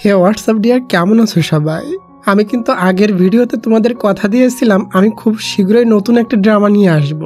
হে WhatsApp deer, কেমন আছো সবাই? আমি কিন্তু আগের ভিডিওতে তোমাদের কথা দিয়েছিলাম আমি খুব শীঘ্রই নতুন একটা ড্রামা নিয়ে আসব।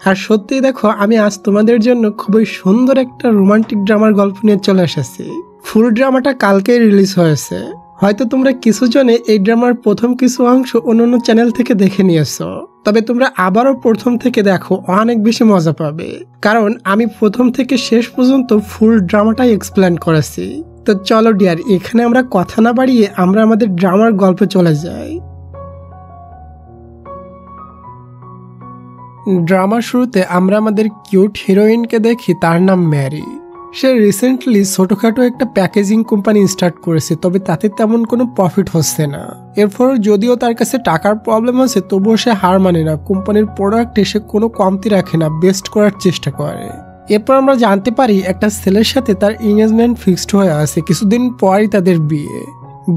আর সত্যিই দেখো, আমি আজ তোমাদের জন্য খুবই সুন্দর একটা রোমান্টিক ড্রামার গল্প নিয়ে চলে এসেছি। ফুল ড্রামাটা কালকেই রিলিজ হয়েছে। হয়তো তোমরা কিছু জনে এই ড্রামার প্রথম কিছু অংশ অন্যান্য চ্যানেল থেকে দেখে নিয়েছো, তবে তোমরা আবারও প্রথম থেকে দেখো, অনেক বেশি মজা পাবে। কারণ আমি প্রথম থেকে শেষ পর্যন্ত ফুল ড্রামাটাই এক্সপ্লেন করেছি। তো চলো ডিয়ার, এখানে আমরা কথা না বাড়িয়ে আমরা আমাদের ড্রামার গল্পে চলে যাই। ড্রামার শুরুতে আমরা আমাদের কিউট হিরোইনকে দেখি, তার নাম ম্যারি। সে রিসেন্টলি ছোটখাটো একটা প্যাকেজিং কোম্পানি স্টার্ট করেছে, তবে তাতে তেমন কোনো প্রফিট হচ্ছে না। এরপর যদিও তার কাছে টাকার প্রবলেম আছে, তবুও সে হার মানে না। কোম্পানির প্রোডাক্টে সে কোনো কমতি রাখে না, বেস্ট করার চেষ্টা করে। এরপর আমরা জানতে পারি একটা ছেলের সাথে তার এনগেজমেন্ট ফিক্সড হয়ে আছে। কিছুদিন পরই তাদের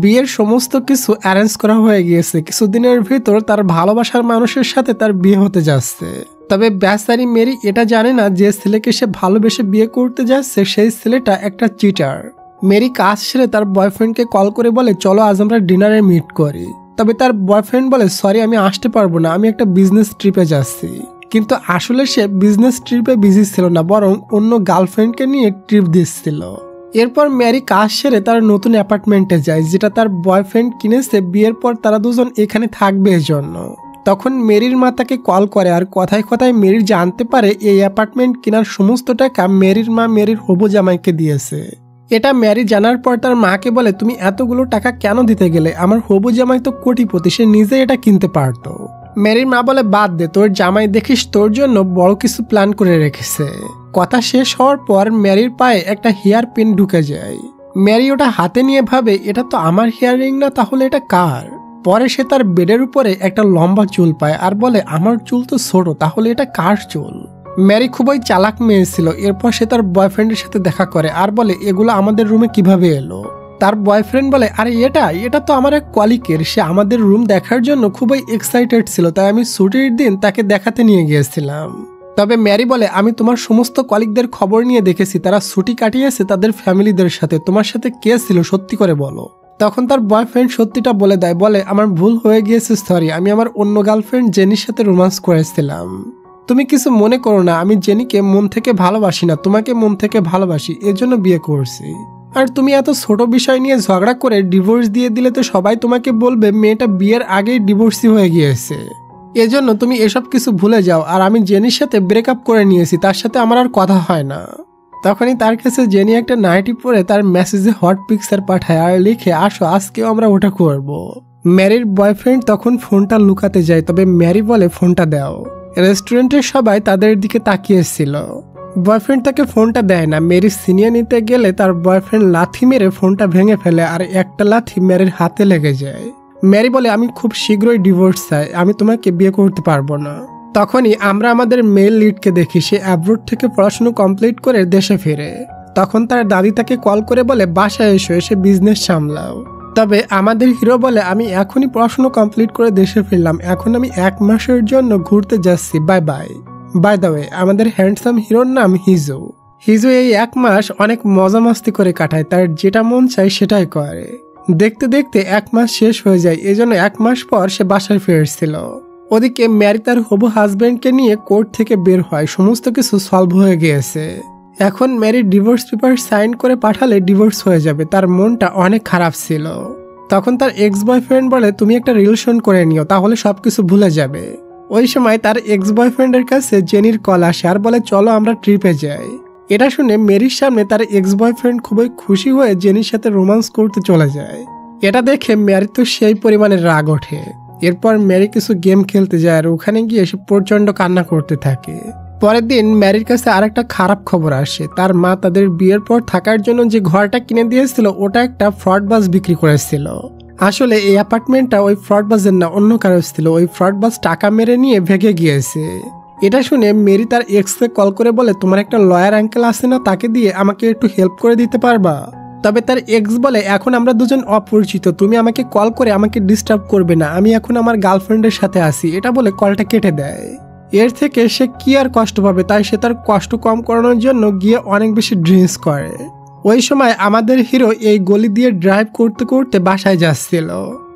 বিয়ের সমস্ত কিছু অ্যারেঞ্জ করা হয়ে গিয়েছে। কিছুদিনের ভিতর তার ভালোবাসার মানুষের সাথে তার বিয়ে হতে যাচ্ছে। তবে বেচারি মেরি এটা জানে না যে ছেলেকে সে ভালোবেসে বিয়ে করতে যাচ্ছে সেই ছেলেটা একটা চিটার। মেরি কাজ সেরে তার বয়ফ্রেন্ডকে কল করে বলে, চলো আজ আমরা ডিনারে মিট করি। তবে তার বয়ফ্রেন্ড বলে, সরি আমি আসতে পারবো না, আমি একটা বিজনেস ট্রিপে যাচ্ছি। কিন্তু আসলে সে বিজনেস ট্রিপে বিজি ছিল না, বরং অন্য গার্লফ্রেন্ডকে নিয়ে ট্রিপ দিচ্ছিল। এরপর ম্যারি কাজ সেরে তার নতুন অ্যাপার্টমেন্টে যায়, যেটা তার বয়ফ্রেন্ড কিনেছে বিয়ের পর তারা দুজন এখানে থাকবে এজন্য। তখন মেরির মা তাকে কল করে, আর কথায় কথায় মেরি জানতে পারে এই অ্যাপার্টমেন্ট কেনার সমস্ত টাকা মেরির মা মেরির হবু জামাইকে দিয়েছে। এটা ম্যারি জানার পর তার মাকে বলে, তুমি এতগুলো টাকা কেন দিতে গেলে? আমার হবু জামাই তো কোটিপতি, সে নিজে এটা কিনতে পারতো। মেরির মা বলে, বাদ দে, তোর জামাই দেখিস তোর জন্য বড় কিছু প্ল্যান করে রেখেছে। কথা শেষ হওয়ার পর ম্যারির পায়ে একটা হেয়ার পিন ঢুকে যায়। ম্যারি ওটা হাতে নিয়ে ভাবে, এটা তো আমার হেয়ারিং না, তাহলে এটা কার? পরে সে তার বেডের উপরে একটা লম্বা চুল পায় আর বলে, আমার চুল তো ছোট, তাহলে এটা কার চুল? ম্যারি খুবই চালাক মেয়ে ছিল। এরপর সে তার বয়ফ্রেন্ডের সাথে দেখা করে আর বলে, এগুলো আমাদের রুমে কিভাবে এলো? তার বয়ফ্রেন্ড বলে, আরে এটা তো আমার এক কলিগের, সে আমাদের রুম দেখার জন্য খুবই এক্সাইটেড ছিল, তাই আমি ছুটির দিন তাকে দেখাতে নিয়ে গিয়েছিলাম। তবে ম্যারি বলে, আমি তোমার সমস্ত কলিগদের খবর নিয়ে দেখেছি, তারা ছুটি কাটিয়েছে তাদের ফ্যামিলিদের সাথে। তোমার সাথে কে ছিল সত্যি করে বলো। তখন তার বয়ফ্রেন্ড সত্যিটা বলে দেয়, বলে, আমার ভুল হয়ে গিয়েছে, সরি, আমি আমার অন্য গার্লফ্রেন্ড জেনির সাথে রোমান্স করেছিলাম। তুমি কিছু মনে করো না, আমি জেনিকে মন থেকে ভালোবাসি না, তোমাকে মন থেকে ভালোবাসি, এজন্য বিয়ে করছি। আর তুমি এত ছোট বিষয় নিয়ে ঝগড়া করে ডিভোর্স দিয়ে দিলে তো সবাই তোমাকে বলবে মেয়েটা বিয়ের আগেই ডিভোর্সি হয়ে গিয়েছে। এজন্য তুমি এসব কিছু ভুলে যাও। আর আমি জেনির সাথে ব্রেকআপ করে নিয়েছি, তার সাথে আমার আর কথা হয় না। তখনই তার কাছে জেনি একটা নাইটি পরে তার মেসেজে হট পিকচার পাঠায় আর লিখে, আসো আজকেও আমরা ওটা করব। ম্যারির বয়ফ্রেন্ড তখন ফোনটা লুকাতে যায়, তবে ম্যারি বলে, ফোনটা দাও। রেস্টুরেন্টের সবাই তাদের দিকে তাকিয়েছিল। বয়ফ্রেন্ড তাকে ফোনটা দেয় না। মেরি সিনিয়ে নিতে গেলে তার বয়ফ্রেন্ড লাথি মেরে ফোনটা ভেঙে ফেলে, আর একটা লাথি ম্যারির হাতে লেগে যায়। ম্যারি বলে, আমি খুব শীঘ্রই ডিভোর্স চাই, আমি তোমাকে বিয়ে করতে পারবো না। তখনই আমরা আমাদের মেল লিডকে দেখি, সে অ্যাব্রোড থেকে পড়াশোনা কমপ্লিট করে দেশে ফিরে। তখন তার দাদি তাকে কল করে বলে, বাসায় এসে বিজনেস সামলাও। তবে আমাদের হিরো বলে, আমি এখনই পড়াশোনা কমপ্লিট করে দেশে ফিরলাম, এখন আমি 1 মাসের জন্য ঘুরতে যাচ্ছি, bye bye. By the way, আমাদের হ্যান্ডসাম হিরোর নাম হিজু। হিজু এই 1 মাস অনেক মজা মাস্তি করে কাটায়, তার যেটা মন চায় সেটাই করে। দেখতে দেখতে 1 মাস শেষ হয়ে যায়, এজন্য 1 মাস পর সে বাসায় ফিরছিল। ওদিকে ম্যারি তার হবু হাজবেন্ডকে নিয়ে কোর্ট থেকে বের হয়, সমস্ত কিছু সলভ হয়ে গিয়েছে। এখন ম্যারি ডিভোর্স পেপার সাইন করে পাঠালে ডিভোর্স হয়ে যাবে। তার মনটা অনেক খারাপ ছিল। তখন তার এক্স বয়ফ্রেন্ড বলে, তুমি একটা রিলেশন করে নিও, তাহলে সবকিছু ভুলে যাবে। ওই সময় তার এক্স বয়ফ্রেন্ডের কাছে জেনির কল আসে আর বলে, চলো আমরা ট্রিপে যাই। এটা শুনে মেরির সামনে তার এক্স বয়ফ্রেন্ড খুবই খুশি হয়ে জেনির সাথে রোমান্স করতে চলে যায়। এটা দেখে ম্যারি তো সেই পরিমাণে রাগ ওঠে। এরপর ম্যারি কিছু গেম খেলতে যায় আর ওখানে গিয়ে সে প্রচন্ড কান্না করতে থাকে। পরের দিন ম্যারির কাছে আরেকটা খারাপ খবর আসে, তার মা তাদের বিয়ের পর থাকার জন্য যে ঘরটা কিনে দিয়েছিল ওটা একটা ফ্রডবাজ বিক্রি করেছিল। আসলে এই অ্যাপার্টমেন্টটা ওই ফ্রডবাজের না, অন্য কারো ছিল। ওই ফ্রডবাজ টাকা মেরে নিয়ে ভেগে গিয়েছে। এটা শুনে মেরি তার এক্সকে কল করে বলে, তোমার একটা লয়ার আঙ্কেল আছে না, তাকে দিয়ে আমাকে একটু হেল্প করে দিতে পারবা? তবে তার এক্স বলে, এখন আমরা দুজন অপরিচিত, তুমি আমাকে কল করে আমাকে ডিস্টার্ব করবে না, আমি এখন আমার গার্লফ্রেন্ডের সাথে আছি। এটা বলে কলটা কেটে দেয়। এর থেকে সে কি আর কষ্ট পাবে, তাই সে তার কষ্ট কম করানোর জন্য গিয়ে অনেক বেশি ড্রিঙ্কস করে। ওই সময় আমাদের হিরো এই গলি দিয়ে ড্রাইভ করতে করতে বাসায় যাচ্ছিল।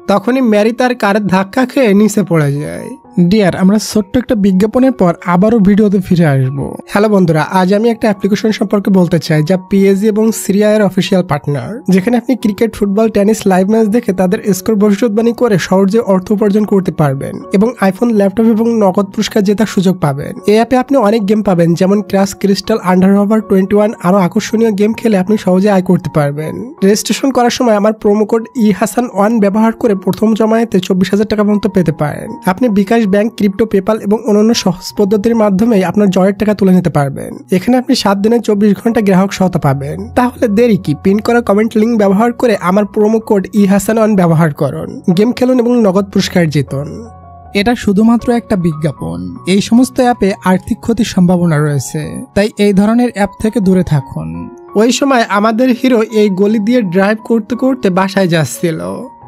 তখনই ম্যারি তার কারের ধাক্কা খেয়ে নিচে পড়ে যায়। ডিয়ার, আমরা ছোট্ট একটা বিজ্ঞাপনের পর আবারও ভিডিওতে ফিরে আসবো। হ্যালো বন্ধুরা, আজ আমি একটা অ্যাপ্লিকেশন সম্পর্কে বলতে চাই যা পিএসজি এবং সিরিয়া এর অফিসিয়াল পার্টনার, যেখানে আপনি cricket, football, tennis live match দেখে তাদের স্কোর ভবিষ্যৎবাণী করে সহজে অর্থ উপার্জন করতে পারবেন এবং আইফোন, ল্যাপটপ এবং নগদ পুরস্কার জেতার সুযোগ পাবেন। এই অ্যাপে আপনি অনেক গেম পাবেন, যেমন ক্র্যাশ, ক্রিস্টাল, আন্ডারওভার 21। আরো আকর্ষণীয় গেম খেলে আপনি সহজে আয় করতে পারবেন। রেজিস্ট্রেশন করার সময় আমার প্রোমো কোড ইহাসান1 ব্যবহার করে প্রথম জমায়েতে 24,000 টাকা পর্যন্ত পেতে পারেন। আপনি বিকাশ, ব্যাংক, ক্রিপ্টো, পেপাল এবং অন্যান্য সহজ পদ্ধতির মাধ্যমে আপনার জয়ের টাকা তুলে নিতে পারবেন। এখানে আপনি 7 দিনে 24 ঘন্টা গ্রাহক সহায়তা পাবেন। তাহলে দেরি কি? পিন করা কমেন্ট লিঙ্ক ব্যবহার করে আমার প্রোমো কোড ইহাসান1 ব্যবহার করুন, গেম খেলুন এবং নগদ পুরস্কার জিতুন। এটা শুধুমাত্র একটা বিজ্ঞাপন। এই সমস্ত অ্যাপে আর্থিক ক্ষতির সম্ভাবনা রয়েছে, তাই এই ধরনের অ্যাপ থেকে দূরে থাকুন। ওই সময় আমাদের হিরো এই গলি দিয়ে ড্রাইভ করতে করতে বাসায় যাচ্ছিল।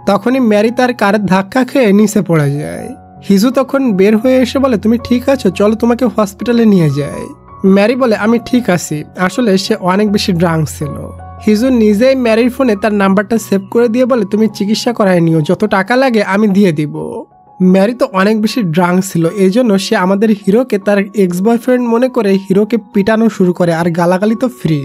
তখনই ম্যারি তার কারের ধাক্কা খেয়ে নিচে পড়ে যায়। হিজু তখন বের হয়ে এসে বলে, তুমি ঠিক আছো? চলো তোমাকে হসপিটালে নিয়ে যাই। ম্যারি বলে, আমি ঠিক আছি। আসলে সে অনেক বেশি ড্রাঙ্ক ছিল। হিজু নিজেই ম্যারির ফোনে তার নাম্বারটা সেভ করে দিয়ে বলে, তুমি চিকিৎসা করায় নিও, যত টাকা লাগে আমি দিয়ে দিব। ম্যারি তো অনেক বেশি ড্রাঙ্ক ছিল, এই জন্য সে আমাদের হিরোকে তার এক্স বয়ফ্রেন্ড মনে করে হিরোকে পিটানো শুরু করে, আর গালাগালি তো ফ্রি।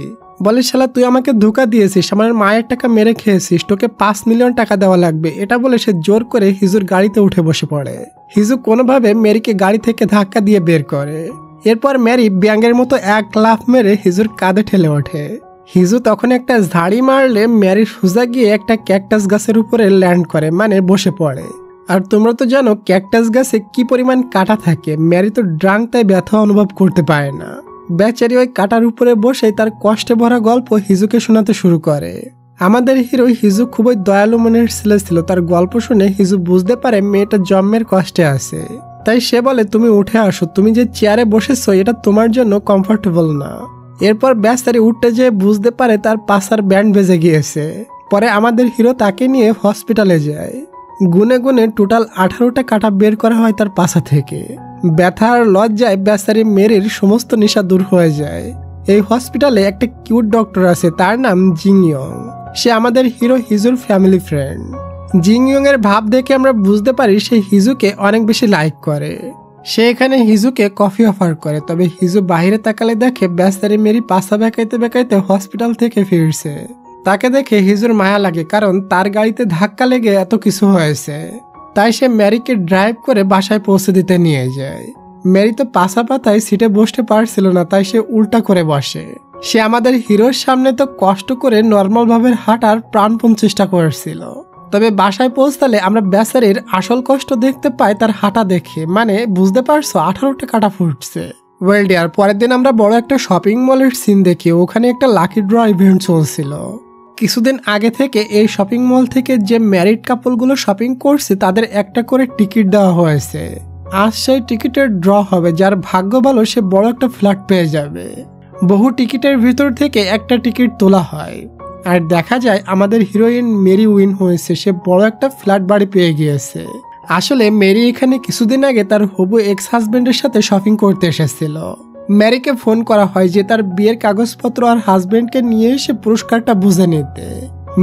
বলে, শালা তুই আমাকে ধোঁকা দিয়েছিস, আমার মায়ের টাকা মেরে খেয়েছিস, তোকে 5 মিলিয়ন টাকা দেওয়া লাগবে। এটা বলে সে জোর করে হিজুর গাড়িতে উঠে বসে পড়ে। হিজু কোনোভাবে ম্যারিকে গাড়ি থেকে ধাক্কা দিয়ে বের করে। এরপর ম্যারি ব্যাঙের মতো এক লাফ মেরে হিজুর কাঁধে ঠেলে ওঠে। হিজু তখন একটা ঝাড়ি মারলে ম্যারি সোজা গিয়ে একটা ক্যাকটাস গাছের উপরে ল্যান্ড করে, মানে বসে পড়ে। আর তোমরা তো জানো ক্যাকটাস গাছে কি পরিমাণ কাঁটা থাকে। ম্যারি তো ড্রাঙ্ক, তাই ব্যথা অনুভব করতে পারে না। বেচারি ওই কাটার উপরে বসে তার কষ্টে ভরা গল্প হিজুকে শোনাতে শুরু করে। আমাদের হিরো হিজু খুবই দয়ালু মনের ছেলে ছিল। তার গল্প শুনে হিজু বুঝতে পারে মেয়েটা জন্মের কষ্টে আছে, তাই সে বলে, তুমি উঠে আসো, তুমি যে চেয়ারে বসেছো এটা তোমার জন্য কমফোর্টেবল না। এরপর বেচারি উঠতে যেয়ে বুঝতে পারে তার পাছার ব্যান্ড বেজে গিয়েছে। পরে আমাদের হিরো তাকে নিয়ে হসপিটালে যায়। গুনে গুনে টোটাল 18টা কাঁটা বের করা হয় তার পাছা থেকে। ব্যথার লজ্জায় বেচারি মেরির সমস্ত নেশা দূর হয়ে যায়। এই হসপিটালে একটা কিউট ডক্টর আছে, তার নাম জিংইয়ং। সে আমাদের হিরো হিজুর ফ্যামিলি ফ্রেন্ড। জিংইয়ং এর ভাব দেখে আমরা বুঝতে পারি সে হিজুকে অনেক বেশি লাইক করে। সে এখানে হিজুকে কফি অফার করে, তবে হিজু বাহিরে তাকালে দেখে বেচারি মেরি পাছা বেঁকাইতে বেঁকাইতে হসপিটাল থেকে ফিরছে। তাকে দেখে হিজুর মায়া লাগে, কারণ তার গাড়িতে ধাক্কা লেগে এত কিছু হয়েছে। তাই সে ম্যারিকে ড্রাইভ করে বাসায় পৌঁছে দিতে নিয়ে যায়। ম্যারি তো পাছা পাতায় সিটে বসতে পারছিল না, তাই সে উল্টা করে বসে। সে আমাদের হিরোর সামনে তো কষ্ট করে নর্মাল ভাবে হাঁটার প্রাণপণ চেষ্টা করেছিল। তবে বাসায় পৌঁছালে আমরা বেচারির আসল কষ্ট দেখতে পাই তার হাঁটা দেখে, মানে বুঝতে পারছো 18টা কাঁটা ফুটছে। ওয়েল ডিয়ার, পরের দিন আমরা বড় একটা শপিং মলের সিন দেখি। ওখানে একটা লাকি ড্র ইভেন্ট চলছিল। কিছুদিন আগে থেকে এই শপিং মল থেকে যে ম্যারিড কাপলগুলো শপিং করছে তাদের একটা করে টিকিট দেওয়া হয়েছে। আজ সেই টিকিটের ড্র হবে, যার ভাগ্য ভালো সে বড় একটা ফ্ল্যাট পেয়ে যাবে। বহু টিকিটের ভিতর থেকে একটা টিকিট তোলা হয়, আর দেখা যায় আমাদের হিরোইন মেরি উইন হয়েছে। সে বড় একটা ফ্ল্যাট বাড়ি পেয়ে গিয়েছে। আসলে মেরি এখানে কিছুদিন আগে তার হবু এক্স হাজবেন্ডের সাথে শপিং করতে এসেছিল। ম্যারিকে ফোন করা হয় যে তার বিয়ের কাগজপত্র আর হাজবেন্ডকে নিয়ে এসে পুরস্কারটা বুঝে নিতে।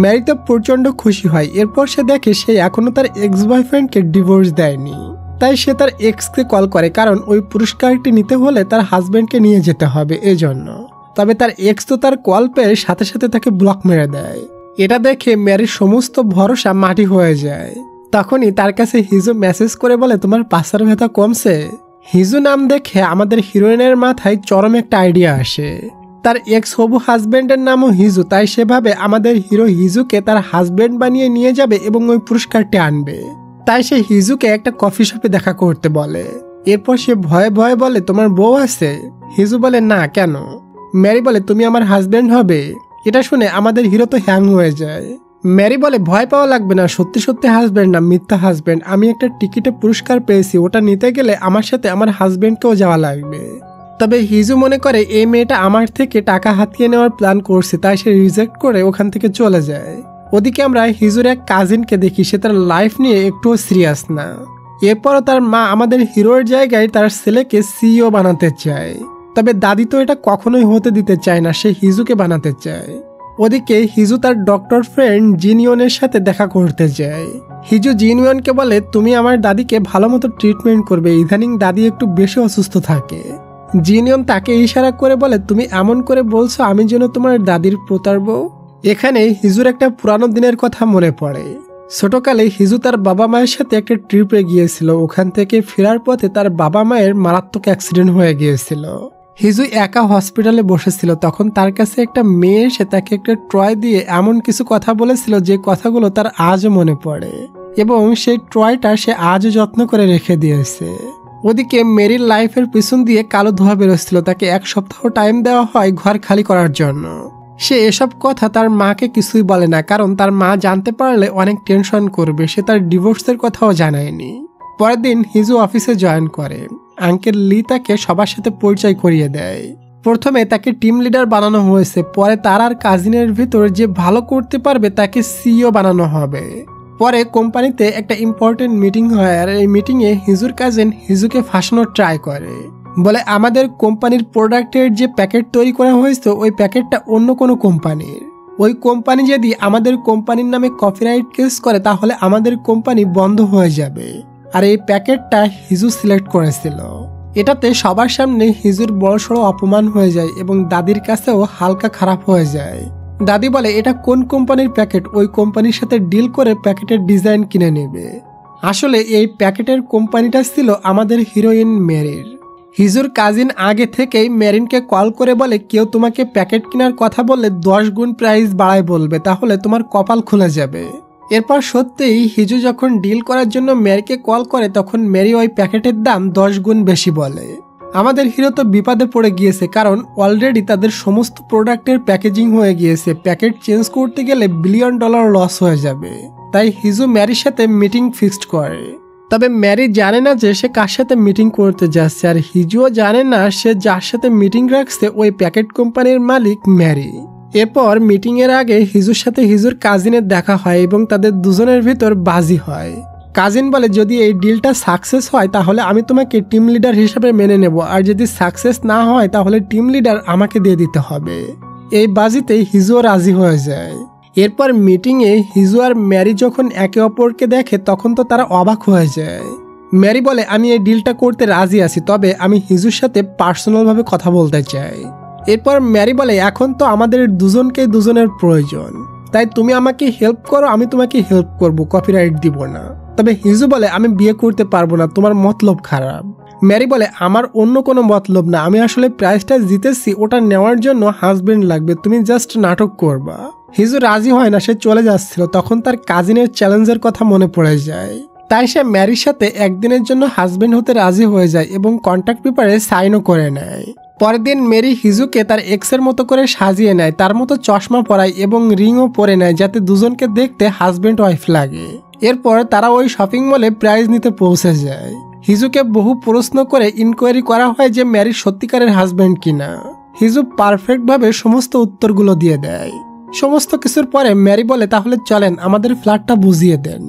ম্যারি তো প্রচন্ড খুশি হয়। এরপর সে দেখে সে এখনো তার এক্স বয়ফ্রেন্ডকে ডিভোর্স দেয়নি, তাই সে তার এক্সকে কল করে, কারণ ওই পুরস্কারটি নিতে হলে তার হাজবেন্ডকে নিয়ে যেতে হবে এজন্য। তবে তার এক্স তো তার কল পেয়ে সাথে সাথে তাকে ব্লক মেরে দেয়। এটা দেখে ম্যারির সমস্ত ভরসা মাটি হয়ে যায়। তখনই তার কাছে হিজু মেসেজ করে বলে, তোমার পাছার ব্যথা কমছে? হিজু নাম দেখে আমাদের হিরোইনের মাথায় চরম একটা আইডিয়া আসে। তার এক্স হবু হাজবেন্ডের নামও হিজু, তাই সেভাবে আমাদের হিরো হিজুকে তার হাজবেন্ড বানিয়ে নিয়ে যাবে এবং ওই পুরস্কারটি আনবে। তাই সে হিজুকে একটা কফি শপে দেখা করতে বলে। এরপর সে ভয়ে ভয়ে বলে, তোমার বউ আছে? হিজু বলে, না, কেন? ম্যারি বলে, তুমি আমার হাজবেন্ড হবে। এটা শুনে আমাদের হিরো তো হ্যাং হয়ে যায়। ম্যারি বলে, ভয় পাওয়া লাগবে না, সত্যি সত্যি হাজবেন্ড না, মিথ্যা হাজবেন্ড। আমি একটা টিকিটে পুরস্কার পেয়েছি, ওটা নিতে গেলে আমার সাথে আমার হাজবেন্ডকেও যাওয়া লাগবে। তবে হিজু মনে করে এই মেয়েটা আমার থেকে টাকা হাতিয়ে নেওয়ার প্ল্যান করছে, তাই সে রিজেক্ট করে ওখান থেকে চলে যায়। ওদিকে আমরা হিজুর এক কাজিনকে দেখি, সে তার লাইফ নিয়ে একটুও সিরিয়াস না। এরপরও তার মা আমাদের হিরোর জায়গায় তার ছেলেকে সিইও বানাতে চায়। তবে দাদি তো এটা কখনোই হতে দিতে চায় না, সে হিজুকে বানাতে চায়। ওদিকে হিজু তার ডক্টর ফ্রেন্ড জিনিয়নের সাথে দেখা করতে যায়। হিজু জিনিয়নকে বলে, তুমি আমার দাদিকে ভালো মতো ট্রিটমেন্ট করবে, ইদানিং দাদি একটু বেশি অসুস্থ থাকে। জিনিয়ন তাকে ইশারা করে বলে, তুমি এমন করে বলছো আমি যেন তোমার দাদির প্রতারব। এখানে হিজুর একটা পুরানো দিনের কথা মনে পড়ে। ছোটকালে হিজু তার বাবা মায়ের সাথে একটা ট্রিপে গিয়েছিল। ওখান থেকে ফেরার পথে তার বাবা মায়ের মারাত্মক অ্যাক্সিডেন্ট হয়ে গিয়েছিল। হিজু একা হসপিটালে বসেছিল, তখন তার কাছে একটা মেয়ে এসে তাকে একটা ট্রয় দিয়ে এমন কিছু কথা বলেছিল যে কথাগুলো তার আজও মনে পড়ে, এবং সেই ট্রয়টা সে আজও যত্ন করে রেখে দিয়েছে। ওদিকে মেরির লাইফের পিছন দিয়ে কালো ধোঁয়া বেরোচ্ছিল। তাকে 1 সপ্তাহ টাইম দেওয়া হয় ঘর খালি করার জন্য। সে এসব কথা তার মাকে কিছুই বলে না, কারণ তার মা জানতে পারলে অনেক টেনশন করবে। সে তার ডিভোর্সের কথাও জানায়নি। পরের দিন হিজু অফিসে জয়েন করে। আঙ্কেল লি তাকে সবার সাথে পরিচয় করিয়ে দেয়। প্রথমে তাকে টিম লিডার বানানো হয়েছে, পরে তার আর কাজিনের ভিতর যে ভালো করতে পারবে তাকে সিইও বানানো হবে। পরে কোম্পানিতে একটা ইম্পর্টেন্ট মিটিং হয়, আর এই মিটিংয়ে হিজুর কাজিন হিজুকে ফাঁসানোর ট্রাই করে। বলে, আমাদের কোম্পানির প্রোডাক্টের যে প্যাকেট তৈরি করা হয়েছে ওই প্যাকেটটা অন্য কোনো কোম্পানির। ওই কোম্পানি যদি আমাদের কোম্পানির নামে কপিরাইট কেস করে তাহলে আমাদের কোম্পানি বন্ধ হয়ে যাবে। আর এই প্যাকেটটা হিজু সিলেক্ট করেছিল। এটাতে সবার সামনে হিজুর বড়সড় অপমান হয়ে যায় এবং দাদির কাছেও হালকা খারাপ হয়ে যায়। দাদি বলে, এটা কোন কোম্পানির প্যাকেট, ওই কোম্পানির সাথে ডিল করে প্যাকেটের ডিজাইন কিনে নেবে। আসলে এই প্যাকেটের কোম্পানিটা ছিল আমাদের হিরোইন মেরির। হিজুর কাজিন আগে থেকেই মেরিনকে কল করে বলে, কেউ তোমাকে প্যাকেট কেনার কথা বললে 10 গুণ প্রাইস বাড়ায় বলবে, তাহলে তোমার কপাল খুলে যাবে। এরপর সত্যিই হিজু যখন ডিল করার জন্য মেরিকে কল করে তখন মেরি ওই প্যাকেটের দাম 10 গুণ বেশি বলে। আমাদের হিরো তো বিপদে পড়ে গিয়েছে, কারণ অলরেডি তাদের সমস্ত প্রোডাক্টের প্যাকেজিং হয়ে গিয়েছে। প্যাকেট চেঞ্জ করতে গেলে $1 বিলিয়ন লস হয়ে যাবে। তাই হিজু মেরির সাথে মিটিং ফিক্সড করে। তবে ম্যারি জানে না যে সে কার সাথে মিটিং করতে যাচ্ছে, আর হিজুও জানে না সে যার সাথে মিটিং রাখছে ওই প্যাকেট কোম্পানির মালিক ম্যারি। এরপর মিটিং এর আগে হিজুর সাথে হিজুর কাজিনের দেখা হয় এবং তাদের দুজনের ভিতর বাজি হয়। কাজিন বলে, যদি এই ডিলটা সাকসেস হয় তাহলে আমি তোমাকে টিম লিডার হিসেবে মেনে নেব, আর যদি সাকসেস না হয় তাহলে টিম লিডার আমাকে দিয়ে দিতে হবে। এই বাজিতেই হিজুও রাজি হয়ে যায়। এরপর মিটিংয়ে হিজু আর ম্যারি যখন একে অপরকে দেখে তখন তো তারা অবাক হয়ে যায়। ম্যারি বলে, আমি এই ডিলটা করতে রাজি আছি, তবে আমি হিজুর সাথে পার্সোনালভাবে কথা বলতে চাই। এরপর ম্যারি বলে, এখন তো আমাদের দুজনের প্রয়োজন, তাই তুমি আমাকে হেল্প করো, আমি তোমাকে হেল্প করব, কপিরাইট দিব না। তবে হিজু বলে, আমি বিয়ে করতে পারবো না, তোমার মতলব খারাপ। ম্যারি বলে, আমার অন্য কোনো মতলব না, আমি আসলে প্রাইজটা জিতেছি, ওটা নেওয়ার জন্য হাজবেন্ড লাগবে, তুমি জাস্ট নাটক করবা। হিজু রাজি হয় না, সে চলে যাচ্ছিল। তখন তার কাজিনের চ্যালেঞ্জের কথা মনে পড়ে যায়। তাই সে ম্যারির সাথে একদিনের জন্য হাজবেন্ড হতে রাজি হয়ে যায় এবং কন্ট্রাক্ট পেপারে সাইনও করে নেয়। পরের দিন মেরি হিজুকে তার এক্সের মতো করে সাজিয়ে নেয়, তার মতো চশমা পরায় এবং রিংও পরে নেয় যাতে দুজনকে দেখতে হাজবেন্ড ওয়াইফ লাগে। এরপর তারা ওই শপিং মলে প্রাইজ নিতে পৌঁছে যায়। হিজুকে বহু প্রশ্ন করে ইনকোয়ারি করা হয় যে ম্যারি সত্যিকারের হাজবেন্ড কিনা। হিজু পারফেক্টভাবে সমস্ত উত্তরগুলো দিয়ে দেয়। সমস্ত কিছুর পরে ম্যারি বলে, তাহলে চলেন আমাদের ফ্ল্যাটটা বুঝিয়ে দেন।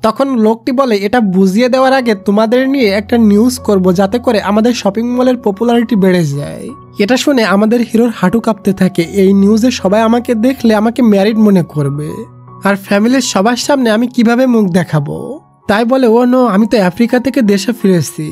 তখন লোকটি বলে, এটা বুঝিয়ে দেওয়ার আগে তোমাদের নিয়ে একটা নিউজ করব যাতে করে আমাদের শপিং মলের পপুলারিটি বেড়ে যায়। এটা শুনে আমাদের হিরোর হাঁটু কাঁপতে থাকে। এই নিউজে সবাই আমাকে দেখলে আমাকে ম্যারিড মনে করবে, আর ফ্যামিলির সবার সামনে আমি কিভাবে মুখ দেখাবো। তাই বলে, ও নো, আমি তো আফ্রিকা থেকে দেশে ফিরেছি,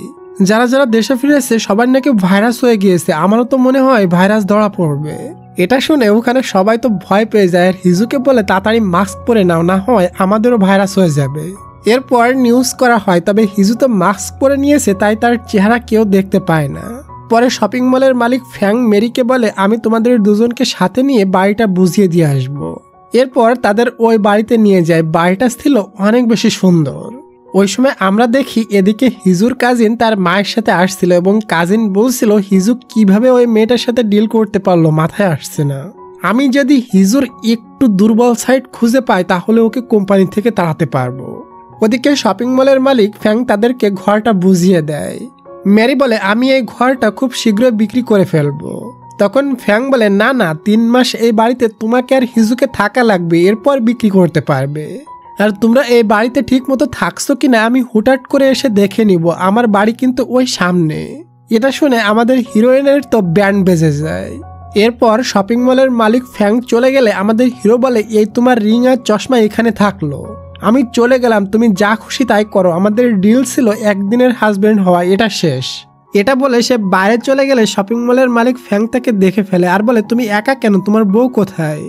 যারা যারা দেশে ফিরেছে সবার নাকি ভাইরাস হয়ে গিয়েছে, আমারও তো মনে হয় ভাইরাস ধরা পড়বে। এটা শুনে ওখানে সবাই তো ভয় পেয়ে যায়, আর হিজুকে বলে, তাড়াতাড়ি মাস্ক পরে নাও, না হয় আমাদেরও ভাইরাস হয়ে যাবে। এরপর নিউজ করা হয়, তবে হিজু তো মাস্ক পরে নিয়েছে তাই তার চেহারা কেউ দেখতে পায় না। পরে শপিং মলের মালিক ফ্যাং মেরিকে বলে, আমি তোমাদের দুজনকে সাথে নিয়ে বাড়িটা বুঝিয়ে দিয়ে আসবো। এরপর তাদের ওই বাড়িতে নিয়ে যায়। বাড়িটা ছিল অনেক বেশি সুন্দর। ওই সময় আমরা দেখি এদিকে হিজুর কাজিন তার মায়ের সাথে আসছিল এবং কাজিন বলছিল হিজু কিভাবে ওই মেয়েটার সাথে ডিল করতে পারলো, মাথায় আসছে না। আমি যদি হিজুর একটু দুর্বল সাইড খুঁজে পাই তাহলে ওকে কোম্পানি থেকে তাড়াতে পারবো। ওদিকে শপিং মলের মালিক ফ্যাং তাদেরকে ঘরটা বুঝিয়ে দেয়। ম্যারি বলে, আমি এই ঘরটা খুব শীঘ্রই বিক্রি করে ফেলবো। তখন ফ্যাং বলে, না না, 3 মাস এই বাড়িতে তোমাকে আর হিজুকে থাকা লাগবে, এরপর বিক্রি করতে পারবে। আর তোমরা এই বাড়িতে ঠিক মতো থাকছো কিনা আমি হুটহাট করে এসে দেখে নিব, আমার বাড়ি কিন্তু ওই সামনে। এটা শুনে আমাদের হিরোইনের তো ব্যান্ড বেজে যায়। এরপর শপিং মলের মালিক ফ্যাং চলে গেলে আমাদের হিরো বলে, এই তোমার রিং আর চশমা এখানে থাকলো, আমি চলে গেলাম, তুমি যা খুশি তাই করো, আমাদের ডিল ছিল একদিনের হাজবেন্ড হওয়া, এটা শেষ। এটা বলে সে বাইরে চলে গেলে শপিং মলের মালিক ফ্যাং তাকে দেখে ফেলে আর বলে, তুমি একা কেন, তোমার বউ কোথায়?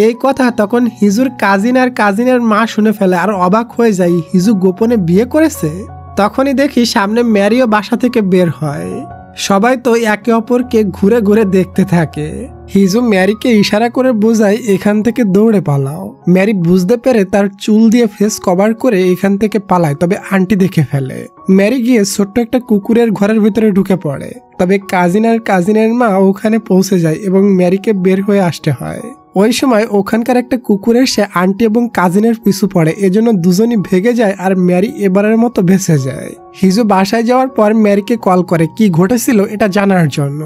এই কথা তখন হিজুর কাজিন আর কাজিনের মা শুনে ফেলে আর অবাক হয়ে যায়, হিজু গোপনে বিয়ে করেছে। তখনই দেখি সামনে ম্যারিও বাসা থেকে বের হয়। সবাই তো একে অপরকে ঘুরে ঘুরে দেখতে থাকে। হিজু ম্যারিকে ইশারা করে বোঝায় এখান থেকে দৌড়ে পালাও। ম্যারি বুঝতে পেরে তার চুল দিয়ে ফেস কভার করে এখান থেকে পালায়, তবে আন্টি দেখে ফেলে। ম্যারি গিয়ে ছোট্ট একটা কুকুরের ঘরের ভিতরে ঢুকে পড়ে, তবে কাজিন আর কাজিনের মা ওখানে পৌঁছে যায় এবং ম্যারিকে বের হয়ে আসতে হয়। ওই সময় ওখানকার একটা কুকুর এসে আন্টি এবং কাজিনের পিছু পড়ে, এজন্য দুজনই ভেগে যায় আর ম্যারি এবারের মতো বেঁচে যায়। হিজু বাসায় যাওয়ার পর ম্যারিকে কল করে কি ঘটেছিল এটা জানার জন্য।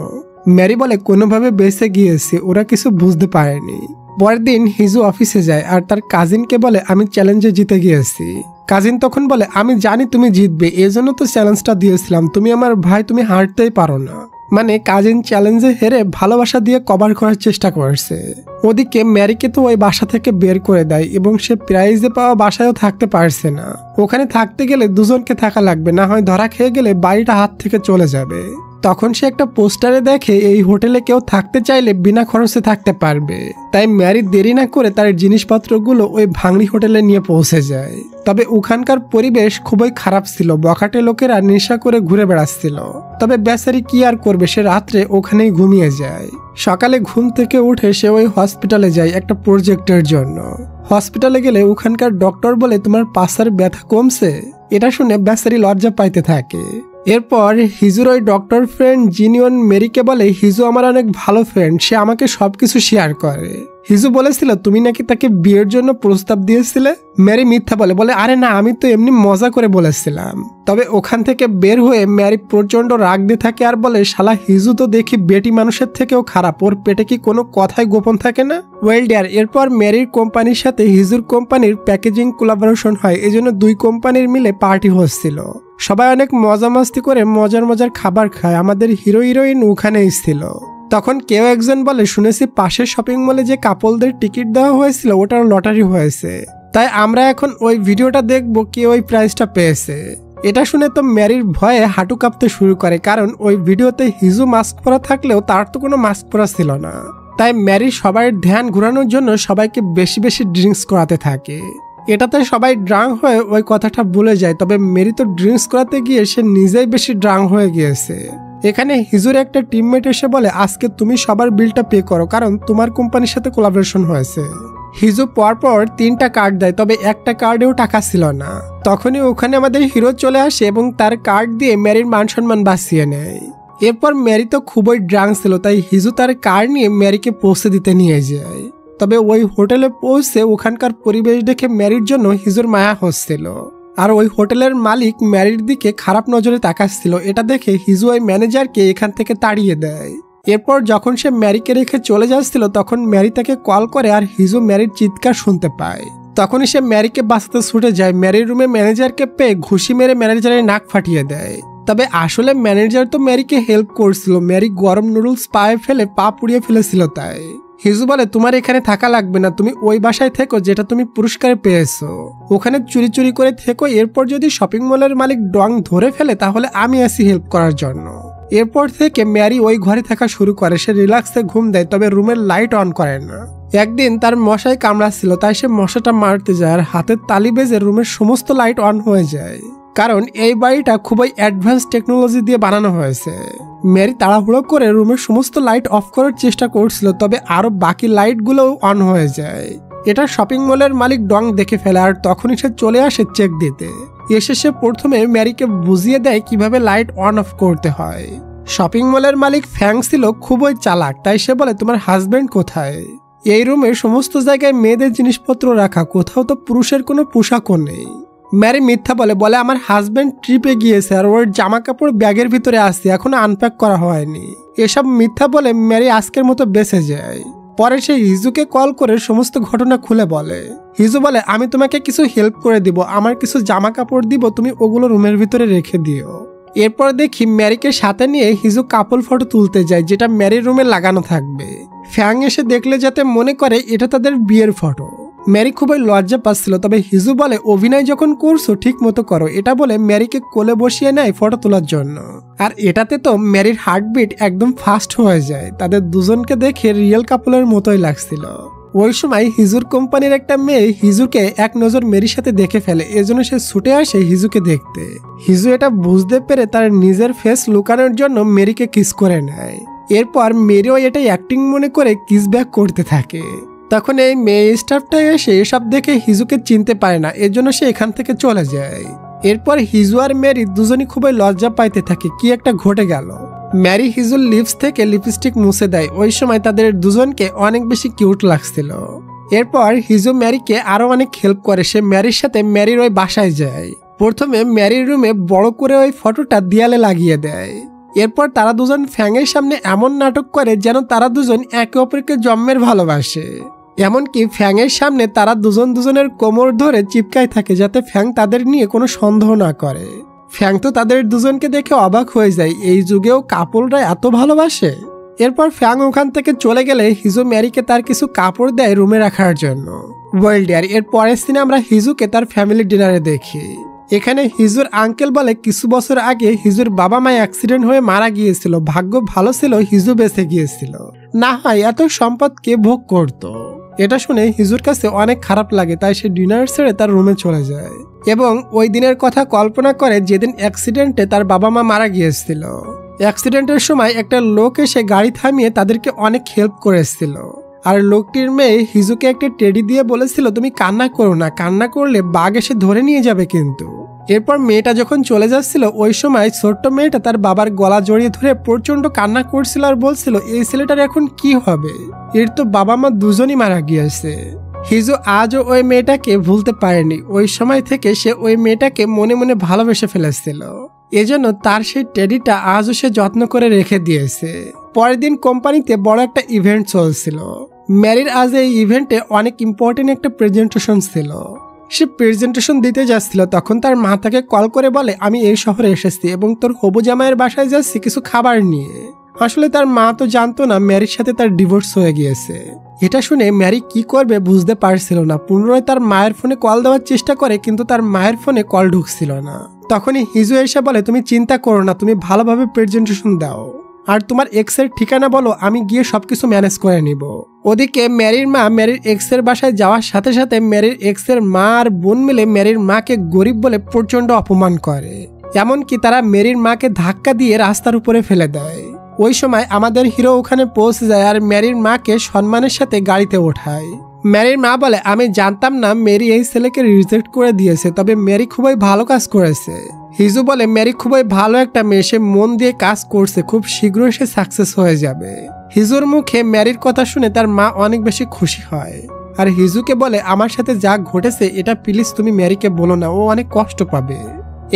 ম্যারি বলে কোনোভাবে বেঁচে গিয়েছে, ওরা কিছু বুঝতে পারেনি। পরের দিন হিজু অফিসে যায় আর তার কাজিনকে বলে আমি চ্যালেঞ্জে জিতে গিয়েছি। কাজিন তখন বলে আমি জানি তুমি জিতবে, এজন্য তো চ্যালেঞ্জটা দিয়েছিলাম, তুমি আমার ভাই, তুমি হারতেই পারো না। মানে কাজিন চ্যালেঞ্জে হেরে ভালোবাসা দিয়ে কভার করার চেষ্টা করছে। ওদিকে ম্যারিকে তো ওই বাসা থেকে বের করে দেয় এবং সে প্রাইজে পাওয়া বাসায়ও থাকতে পারছে না। ওখানে থাকতে গেলে দুজনকে থাকা লাগবে, না হয় ধরা খেয়ে গেলে বাড়িটা হাত থেকে চলে যাবে। তখন সে একটা পোস্টারে দেখে এই হোটেলে কেউ থাকতে চাইলে বিনা খরচে থাকতে পারবে। তাই ম্যারি দেরি না করে তার জিনিসপত্রগুলো ওই ভাঙড়ি হোটেলে নিয়ে পৌঁছে যায়। তবে ওখানকার পরিবেশ খুবই খারাপ ছিল, বখাটে লোকেরা নেশা করে ঘুরে বেড়াচ্ছিল। তবে বেচারি কি আর করবে, সে রাত্রে ওখানেই ঘুমিয়ে যায়। সকালে ঘুম থেকে উঠে সে ওই হসপিটালে যায় একটা প্রজেক্টের জন্য। হসপিটালে গেলে ওখানকার ডক্টর বলে তোমার পাছার ব্যথা কমছে। এটা শুনে বেচারি লজ্জা পাইতে থাকে। এরপর হিজুর ওই ডক্টর ফ্রেন্ড জিনিয়ন মেরিকে বলে হিজু আমার অনেক ভালো ফ্রেন্ড, সে আমাকে সবকিছু শেয়ার করে। হিজু বলেছিল তুমি নাকি তাকে বিয়ের জন্য প্রস্তাব দিয়েছিলে। ম্যারি মিথ্যা বলে আরে না, আমি তো এমনি মজা করে বলেছিলাম। তবে ওখান থেকে বের হয়ে ম্যারি প্রচন্ড রাগ দিয়ে থাকে আর বলে শালা হিজু তো দেখি বেটি মানুষের থেকেও খারাপ, ওর পেটে কি কোনো কথাই গোপন থাকে না। ওয়েল ডিয়ার, এরপর ম্যারির কোম্পানির সাথে হিজুর কোম্পানির প্যাকেজিং কোলাবোরেশন হয়, এজন্য দুই কোম্পানির মিলে পার্টি হচ্ছিল। সবাই অনেক মজা মাস্তি করে মজার খাবার খায়। আমাদের হিরো হিরোইন ওখানেই ছিল। তখন কেউ একজন বলে শুনেছি পাশের শপিং মলে যে কাপলদের টিকিট দেওয়া হয়েছিল ওটার লটারি হয়েছে, তাই আমরা এখন ওই ভিডিওটা দেখবো কে ওই প্রাইজটা পেয়েছে। এটা শুনে তো ম্যারির ভয়ে হাঁটু কাঁপতে শুরু করে, কারণ ওই ভিডিওতে হিজু মাস্ক পরা থাকলেও তার তো কোনো মাস্ক পরা ছিল না। তাই ম্যারি সবার ধ্যান ঘোরানোর জন্য সবাইকে বেশি বেশি ড্রিঙ্কস করাতে থাকে। এটাতে সবাই ড্রাং হয়ে ওই কথাটা ভুলে যায়, তবে মেরি তো ড্রিঙ্কস করাতে গিয়ে সে নিজেই বেশি ড্রাং হয়ে গিয়েছে। এখানে হিজুর একটা টিমমেট এসে বলে আজকে তুমি সবার বিলটা পে করো, কারণ তোমার কোম্পানির সাথে কোলাবোরেশন হয়েছে। হিজু পরপর 3টা কার্ড দেয়, তবে একটা কার্ডেও টাকা ছিল না। তখনই ওখানে আমাদের হিরো চলে আসে এবং তার কার্ড দিয়ে ম্যারির মান সম্মান বাঁচিয়ে নেয়। এরপর ম্যারি তো খুবই ড্রাং ছিল, তাই হিজু তার কার্ড নিয়ে ম্যারিকে পৌঁছে দিতে নিয়ে যায়। তবে ওই হোটেলে পৌঁছে ওখানকার পরিবেশ দেখে ম্যারির জন্য হিজুর মায়া হচ্ছিল, আর ওই হোটেলের মালিক ম্যারির দিকে খারাপ নজরে তাকাচ্ছিল। এটা দেখে হিজু ওই ম্যানেজারকে এখান থেকে তাড়িয়ে দেয়। এরপর যখন সে ম্যারিকে রেখে চলে যাচ্ছিল তখন ম্যারি তাকে কল করে আর হিজু ম্যারির চিৎকার শুনতে পায়। তখনই সে ম্যারিকে বাঁচাতে ছুটে যায়। ম্যারির রুমে ম্যানেজারকে পেয়ে ঘুষি মেরে ম্যানেজারের নাক ফাটিয়ে দেয়। তবে আসলে ম্যানেজার তো ম্যারিকে হেল্প করছিল, ম্যারি গরম নুডলস পায়ে ফেলে পা পুড়িয়ে ফেলেছিল। তাই হিজু বলে তোমার এখানে থাকা লাগবে না, তুমি ওই বাসায় থেকো যেটা তুমি পুরস্কারে পেয়েছো, ওখানে চুরি করে থেকো। এরপর যদি শপিং মলের মালিক ডং ধরে ফেলে তাহলে আমি আসি হেল্প করার জন্য। এরপর থেকে ম্যারি ওই ঘরে থাকা শুরু করে। সে রিল্যাক্সে ঘুম দেয়, তবে রুমের লাইট অন করে না। একদিন তার মশায় কামড়াচ্ছিল, তাই সে মশাটা মারতে যায় আর হাতের তালি বেজে রুমের সমস্ত লাইট অন হয়ে যায়, কারণ এই বাড়িটা খুবই অ্যাডভান্স টেকনোলজি দিয়ে বানানো হয়েছে। ম্যারি তাড়াহুড়ো করে রুমের সমস্ত লাইট অফ করার চেষ্টা করছিল, তবে আরো বাকি লাইটগুলোও অন হয়ে যায়। এটা শপিং মলের মালিক ডং দেখে ফেলে আর তখনই সে চলে আসে চেক দিতে। এসে সে প্রথমে ম্যারিকে বুঝিয়ে দেয় কিভাবে লাইট অন অফ করতে হয়। শপিং মলের মালিক ফ্যাং ছিল খুবই চালাক, তাই সে বলে তোমার হাজবেন্ড কোথায়? এই রুমে সমস্ত জায়গায় মেয়েদের জিনিসপত্র রাখা, কোথাও তো পুরুষের কোনো পোশাকও নেই। ম্যারি মিথ্যা বলে আমার হাজবেন্ড ট্রিপে গিয়েছে আর ওর জামা কাপড় ব্যাগের ভিতরে আসছে, এখনো আনপ্যাক করা হয়নি। এসব মিথ্যা বলে ম্যারি আজকের মতো বেঁচে যায়। পরে সে হিজুকে কল করে সমস্ত ঘটনা খুলে বলে। হিজু বলে আমি তোমাকে কিছু হেল্প করে দিব, আমার কিছু জামা কাপড় দিব, তুমি ওগুলো রুমের ভিতরে রেখে দিও। এরপর দেখি ম্যারিকে সাথে নিয়ে হিজু কাপল ফটো তুলতে যায়, যেটা ম্যারির রুমে লাগানো থাকবে। ফ্যাং এসে দেখলে যাতে মনে করে এটা তাদের বিয়ের ফটো। ম্যারি খুবই লজ্জা পাচ্ছিল, তবে হিজু বলে অভিনয় যখন করছো ঠিক মতো করো, এটা বলে ম্যারিকে কোলে বসিয়ে নেয় ফটো তোলার জন্য। আর এটাতে তো ম্যারির হার্টবিট একদম ফাস্ট হয়ে যায়। তাদের দুজনকে দেখে রিয়েল কাপলের মতোই লাগছিল। ওই সময় হিজুর কোম্পানির একটা মেয়ে হিজুকে এক নজর মেরির সাথে দেখে ফেলে, এজন্য সে ছুটে আসে হিজুকে দেখতে। হিজু এটা বুঝতে পেরে তার নিজের ফেস লুকানোর জন্য মেরিকে কিস করে নেয়। এরপর মেরিও এটাই অ্যাক্টিং মনে করে কিস ব্যাক করতে থাকে। তখন এই মেয়ে স্টাফটা এসে এসব দেখে হিজুকে চিনতে পারে না, এজন্য সে এখান থেকে চলে যায়। এরপর হিজু আর মেরি দুজনই খুবই লজ্জা পাইতে থাকে, কি একটা ঘটে গেল। ম্যারি হিজুর লিপস থেকে লিপস্টিক মুছে দেয়। ওই সময় তাদের দুজনকে অনেক বেশি কিউট লাগছিল। এরপর হিজু ম্যারিকে আরো অনেক হেল্প করে। সে ম্যারির সাথে ম্যারির ওই বাসায় যায়। প্রথমে ম্যারির রুমে বড় করে ওই ফটোটা দেয়ালে লাগিয়ে দেয়। এরপর তারা দুজন ফ্যাংয়ের সামনে এমন নাটক করে যেন তারা দুজন একে অপরকে জন্মের ভালোবাসে। এমনকি ফ্যাংয়ের সামনে তারা দুজন দুজনের কোমর ধরে চিপকায় থাকে, যাতে ফ্যাং তাদের নিয়ে কোনো সন্দেহ না করে। ফ্যাং তো তাদের দুজনকে দেখে অবাক হয়ে যায়, এই যুগেও কাপড়রা এত ভালোবাসে। এরপর ফ্যাং ওখান থেকে চলে গেলে হিজু ম্যারিকে তার কিছু কাপড় দেয় রুমে রাখার জন্য। ওয়েল ডিয়ার, এর পরের দিনে আমরা হিজুকে তার ফ্যামিলি ডিনারে দেখি। এখানে হিজুর আঙ্কেল বলে কিছু বছর আগে হিজুর বাবা মা অ্যাক্সিডেন্ট হয়ে মারা গিয়েছিল, ভাগ্য ভালো ছিল হিজু বেঁচে গিয়েছিল, না হয় এত সম্পদ কে ভোগ করত। এটা শুনে হিজুর কাছে অনেক খারাপ লাগে, তাই সে ডিনার ছেড়ে তার রুমে চলে যায় এবং ওই দিনের কথা কল্পনা করে যেদিন অ্যাক্সিডেন্টে তার বাবা মা মারা গিয়েছিল। অ্যাক্সিডেন্টের সময় একটা লোক এসে গাড়ি থামিয়ে তাদেরকে অনেক হেল্প করেছিল। আর লোকটির মেয়ে হিজুকে একটা টেডি দিয়ে বলেছিল তুমি কান্না করো না, কান্না করলে বাঘ এসে ধরে নিয়ে যাবে কিন্তু। এরপর মেয়েটা যখন চলে যাচ্ছিল ওই সময় ছোট্ট মেয়েটা তার বাবার গলা জড়িয়ে ধরে প্রচন্ড কান্না করছিল আর বলছিল এই ছেলেটার এখন কি হবে, এর তো বাবা মা দুজনই মারা গিয়েছে। হিজু আজও ওই মেয়েটাকে ভুলতে পারেনি। ওই সময় থেকে সে ওই মেয়েটাকে মনে মনে ভালোবেসে ফেলেছিল, এজন্য তার সেই টেডিটা আজও সে যত্ন করে রেখে দিয়েছে। পরের দিন কোম্পানিতে বড় একটা ইভেন্ট চলছিল। ম্যারির আজ এই ইভেন্টে অনেক ইম্পর্টেন্ট একটা প্রেজেন্টেশন ছিল। সে প্রেজেন্টেশন দিতে যাচ্ছিল, তখন তার মা তাকে কল করে বলে আমি এই শহরে এসেছি এবং তোর হবু জামাইয়ের বাসায় যাচ্ছি কিছু খাবার নিয়ে। আসলে তার মা তো জানতো না ম্যারির সাথে তার ডিভোর্স হয়ে গিয়েছে। এটা শুনে ম্যারি কি করবে বুঝতে পারছিল না। পুনরায় তার মায়ের ফোনে কল দেওয়ার চেষ্টা করে, কিন্তু তার মায়ের ফোনে কল ঢুকছিল না। তখনই হিজু এসে বলে তুমি চিন্তা করো না, তুমি ভালোভাবে প্রেজেন্টেশন দাও আর তোমার এক্সের ঠিকানা বলো, আমি গিয়ে সবকিছু ম্যানেজ করে নিব। ওদিকে ম্যারির মা ম্যারির এক্সের বাসায় যাওয়ার সাথে সাথে ম্যারির এক্সের মা আর বোন মিলে ম্যারির মাকে গরিব বলে প্রচন্ড অপমান করে। এমনকি তারা ম্যারির মাকে ধাক্কা দিয়ে রাস্তার উপরে ফেলে দেয়। ওই সময় আমাদের হিরো ওখানে পৌঁছে যায় আর ম্যারির মাকে সম্মানের সাথে গাড়িতে ওঠায়। ম্যারির মা বলে আমি জানতাম না ম্যারি এই ছেলেকে রিজেক্ট করে দিয়েছে, তবে ম্যারি খুবই ভালো কাজ করেছে। হিজু বলে ম্যারি খুবই ভালো একটা মেয়ে, সে মন দিয়ে কাজ করছে, খুব শীঘ্রই সে সাকসেস হয়ে যাবে। হিজুর মুখে ম্যারির কথা শুনে তার মা অনেক বেশি খুশি হয় আর হিজুকে বলে আমার সাথে যা ঘটেছে এটা প্লিজ তুমি ম্যারিকে বলো না, ও অনেক কষ্ট পাবে।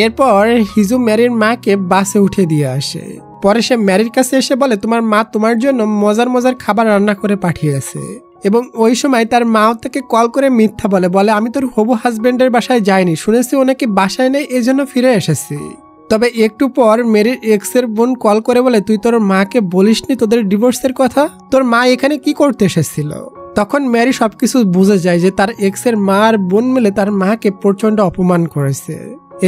এরপর হিজু ম্যারির মাকে বাসে উঠে দিয়ে আসে। পরে সে ম্যারির কাছে এসে বলে তোমার মা তোমার জন্য মজার মজার খাবার রান্না করে পাঠিয়েছে। এবং ওই সময় তার মাও তাকে কল করে মিথ্যা বলে আমি তোর হবু হাজবেন্ডের বাসায় যাইনি, শুনেছি ওনাকে বাসায় নেই, এজন্য ফিরে এসেছি। তবে একটু পর মেরির এক্সের বোন কল করে বলে তুই তোর মাকে বলিসনি তোদের ডিভোর্সের কথা, তোর মা এখানে কি করতে এসেছিল। তখন ম্যারি সবকিছু বুঝে যায় যে তার এক্সের মা আর বোন মিলে তার মাকে প্রচন্ড অপমান করেছে।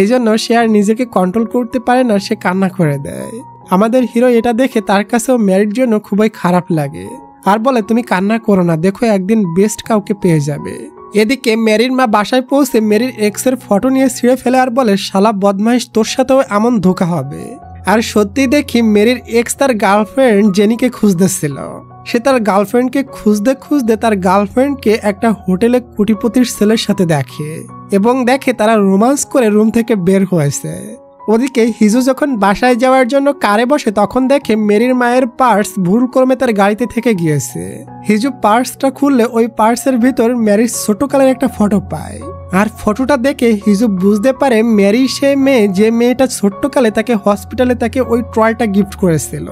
এই জন্য সে আর নিজেকে কন্ট্রোল করতে পারে না, সে কান্না করে দেয়। আমাদের হিরো এটা দেখে তার কাছেও ম্যারির জন্য খুবই খারাপ লাগে আর বলে তুমি কান্না করো না, দেখো একদিন বেস্ট কাউকে পেয়ে যাবে। এদিকে ম্যারির মা বাসায় পৌঁছে ম্যারির এক্সের ফটো নিয়ে ছিঁড়ে ফেলে আর বলে শালা বদমাইশ, তোর সাথেও এমন ধোঁকা হবে। আর সত্যি দেখি ম্যারির এক্স তার গার্লফ্রেন্ড জেনিকে খুঁজতেছিল। সে তার গার্লফ্রেন্ডকে খুঁজতে খুঁজতে তার গার্লফ্রেন্ডকে একটা হোটেলে কোটিপতির ছেলের সাথে দেখে এবং দেখে তারা রোমান্স করে রুম থেকে বের হয়েছে। ওদিকে হিজু যখন বাসায় যাওয়ার জন্য কারে বসে তখন দেখে মেরির মায়ের পার্স ভুলক্রমে তার গাড়িতে থেকে গিয়েছে। হিজু পার্সটা খুললে ওই পার্সের ভিতর ম্যারির ছোটকালের একটা ফটো পায় আর ফটোটা দেখে হিজু বুঝতে পারে ম্যারি সে মেয়ে যে মেয়েটা ছোট্টকালে তাকে হসপিটালে তাকে ওই টয়টা গিফট করেছিল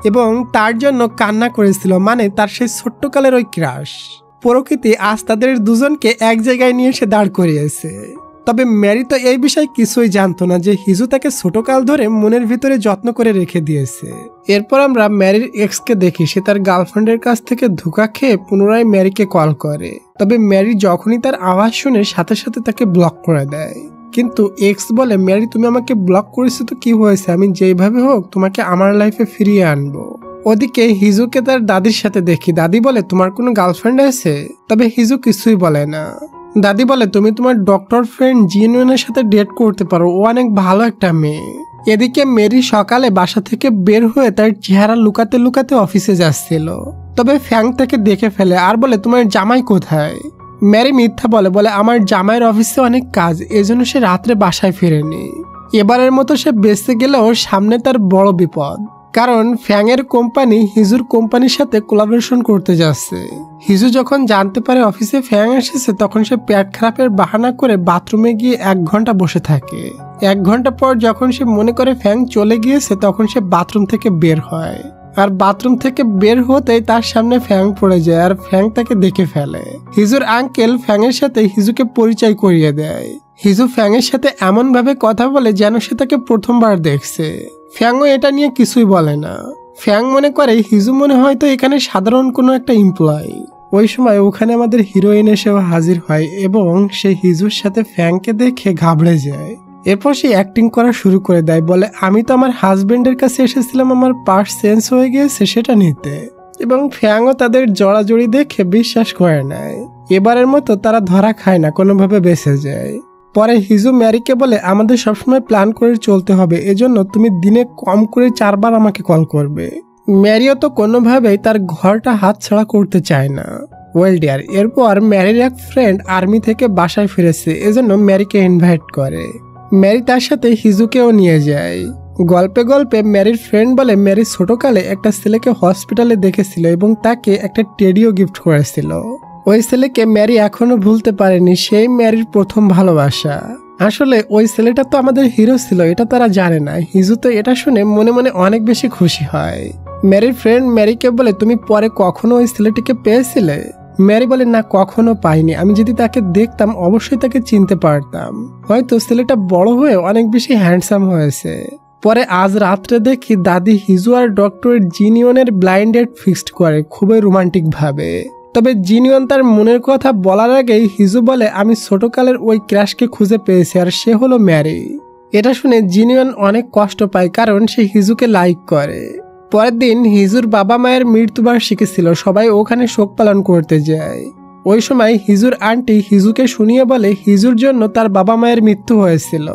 এবং তার জন্য কান্না করেছিল, মানে তার সেই ছোট্টকালের ওই ক্রাশ। প্রকৃতি আজ তাদের দুজনকে এক জায়গায় নিয়ে এসে দাঁড় করিয়েছে। তবে ম্যারি তো এই বিষয়ে কিছুই জানতো না যে হিজু তাকে ছোটকাল ধরে মনের ভিতরে যত্ন করে রেখে দিয়েছে। এরপর আমরা ম্যারির এক্সকে দেখি, সে তার গার্লফ্রেন্ডের কাছ থেকে ধোঁকা খেয়ে পুনরায় ম্যারিকে কল করে। তবে ম্যারি যখনই তার আওয়াজ শুনে সাথে সাথে তাকে ব্লক করে দেয়। কিন্তু এক্স বলে, ম্যারি তুমি আমাকে ব্লক করেছো তো কি হয়েছে, আমি যেভাবে হোক তোমাকে আমার লাইফে ফিরিয়ে আনবো। ওদিকে হিজুকে তার দাদির সাথে দেখি, দাদি বলে তোমার কোনো গার্লফ্রেন্ড আছে? তবে হিজু কিছুই বলে না। দাদি বলে তুমি তোমার ডক্টর ফ্রেন্ড জিনিয়নের সাথে ডেট করতে পারো, ও অনেক ভালো একটা মেয়ে। এদিকে মেরি সকালে বাসা থেকে বের হয়ে তার চেহারা লুকাতে লুকাতে অফিসে যাচ্ছিল। তবে ফ্যাং তাকে দেখে ফেলে আর বলে তোমার জামাই কোথায়? ম্যারি মিথ্যা বলে আমার জামাইয়ের অফিসে অনেক কাজ, এজন্য সে রাত্রে বাসায় ফিরেনি। এবারের মতো সে বেঁচে গেলেও সামনে তার বড় বিপদ, কারণ ফ্যাংয়ের কোম্পানি হিজুর কোম্পানির সাথে কোলাবোরেশন করতে যাচ্ছে। হিজু যখন জানতে পারে অফিসে ফ্যাং এসেছে, তখন সে পেট খারাপের বাহানা করে বাথরুমে গিয়ে 1 ঘন্টা বসে থাকে। 1 ঘন্টা পর যখন সে মনে করে ফ্যাং চলে গিয়েছে, তখন সে বাথরুম থেকে বের হয়। আর বাথরুম থেকে বের হতেই তার সামনে ফ্যাং পড়ে যায় আর ফ্যাং তাকে দেখে ফেলে। হিজুর আঙ্কেল ফ্যাংয়ের সাথে হিজুকে পরিচয় করিয়ে দেয়। হিজু ফ্যাংয়ের সাথে এমন ভাবে কথা বলে যেন সে তাকে প্রথমবার দেখছে। ফ্যাংও এটা নিয়ে কিছুই বলে না। ফ্যাং মনে করে হিজু মনে হয়তো এখানে সাধারণ কোনো একটা এমপ্লয়ি। ওই সময় ওখানে আমাদের হিরোইন এসেও হাজির হয় এবং সে হিজুর সাথে ফ্যাংকে দেখে ঘাবড়ে যায়। এরপর সে অ্যাক্টিং করা শুরু করে দেয়, বলে আমি তো আমার হাজবেন্ডের কাছে এসেছিলাম আমার পার্স চেঞ্জ হয়ে গিয়েছে সেটা নিতে। এবং ফ্যাংও তাদের জড়াজড়ি দেখে বিশ্বাস করে নেয়। এবারের মতো তারা ধরা খায় না, কোনোভাবে বেঁচে যায়। পরে হিজু ম্যারিকে বলে আমাদের সবসময় প্ল্যান করে চলতে হবে, এজন্য তুমি দিনে কম করে 4 বার আমাকে কল করবে। ম্যারিও তো কোনোভাবেই তার ঘরটা হাতছাড়া করতে চায় না। ওয়েল ডিয়ার, এরপর ম্যারির এক ফ্রেন্ড আর্মি থেকে বাসায় ফিরেছে, এজন্য ম্যারিকে ইনভাইট করে। ম্যারি তার সাথে হিজুকেও নিয়ে যায়। গল্পে গল্পে ম্যারির ফ্রেন্ড বলে ম্যারি ছোটকালে একটা ছেলেকে হসপিটালে দেখেছিল এবং তাকে একটা টেডিও গিফট করেছিল। ওই ছেলেকে ম্যারি এখনো ভুলতে পারেনি, সেই ম্যারির প্রথম ভালোবাসা। আসলে ওই ছেলেটা তো আমাদের হিরো ছিল, এটা তারা জানে না। হিজু তো এটা শুনে মনে মনে অনেক বেশি খুশি হয়। ম্যারির ফ্রেন্ড ম্যারিকে বলে তুমি পরে কখনো ওই ছেলেটিকে পেয়েছিলে? ম্যারি বলে না, কখনো পাইনি। আমি যদি তাকে দেখতাম অবশ্যই তাকে চিনতে পারতাম। হয়তো ছেলেটা বড় হয়ে অনেক বেশি হ্যান্ডসাম হয়েছে। পরে আজ রাত্রে দেখি দাদি হিজু আর ডক্টর জিনিয়নের ব্লাইন্ড ডেট ফিক্সড করে খুবই রোমান্টিক ভাবে। তবে জিনিয়ন তার মনের কথা বলার আগেই হিজু বলে আমি ছোটকালের ওই ক্র্যাশকে খুঁজে পেয়েছি আর সে হলো ম্যারি। এটা শুনে জিনিয়ন অনেক কষ্ট পায়, কারণ সে হিজুকে লাইক করে। পরের দিন হিজুর বাবা মায়ের মৃত্যুবার্ষিকী ছিল, সবাই ওখানে শোক পালন করতে যায়। ওই সময় হিজুর আন্টি হিজুকে শুনিয়ে বলে হিজুর জন্য তার বাবা মায়ের মৃত্যু হয়েছিল।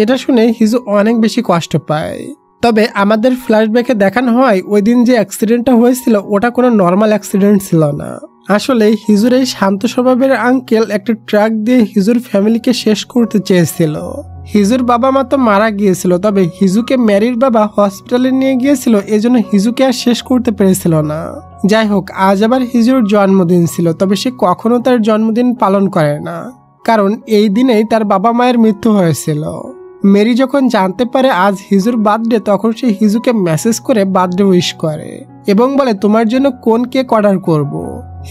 এটা শুনে হিজু অনেক বেশি কষ্ট পায়। তবে আমাদের ফ্ল্যাশব্যাকে দেখানো হয় ওই দিন যে অ্যাক্সিডেন্টটা হয়েছিল ওটা কোনো নর্মাল অ্যাক্সিডেন্ট ছিল না। আসলে হিজুর এই শান্ত স্বভাবের আঙ্কেল একটা ট্রাক দিয়ে হিজুর ফ্যামিলিকে শেষ করতে চেয়েছিল। হিজুর বাবা মা তো মারা গিয়েছিল, তবে হিজুকে ম্যারির বাবা হসপিটালে নিয়ে গিয়েছিল, এজন্য হিজুকে আর শেষ করতে পেরেছিল না। যাই হোক, আজ আবার হিজুর জন্মদিন ছিল, তবে সে কখনো তার জন্মদিন পালন করে না, কারণ এই দিনেই তার বাবা মায়ের মৃত্যু হয়েছিল। মেরি যখন জানতে পারে আজ হিজুর বার্থডে, তখন সে হিজুকে মেসেজ করে বার্থডে উইশ করে এবং বলে তোমার জন্য কোন কেক অর্ডার করব।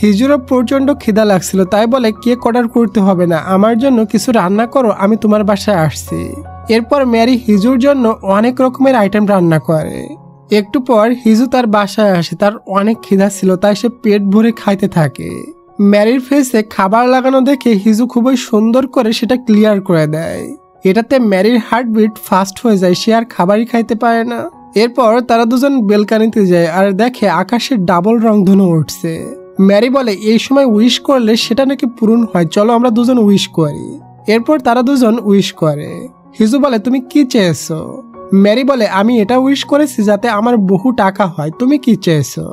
হিজুরও প্রচন্ড খিদা লাগছিল, তাই বলে কেক অর্ডার করতে হবে না, আমার জন্য কিছু রান্না করো, আমি তোমার বাসায় আসছি। এরপর ম্যারি হিজুর জন্য অনেক রকমের আইটেম রান্না করে। একটু পর হিজু তার বাসায় আসে, তার অনেক খিদা ছিল, তাই সে পেট ভরে খাইতে থাকে। ম্যারির ফেসে খাবার লাগানো দেখে হিজু খুবই সুন্দর করে সেটা ক্লিয়ার করে দেয়। এটাতে ম্যারির হার্টবিট ফাস্ট হয়ে যায়, সে আর খাবারই খাইতে পারে না। এরপর তারা দুজন বেলকানিতে যায় আর দেখে আকাশে ডাবল রংধনু উঠছে। ম্যারি বলে এই সময় উইশ করলে সেটা নাকি পূরণ হয়, চলো আমরা দুজন উইশ করি। এরপর তারা দুজন উইশ করে। হিজু বলে তুমি কি চেয়েছো? ম্যারি বলে আমি এটা উইশ করেছি যাতে আমার বহু টাকা হয়, তুমি কি চেয়েছো?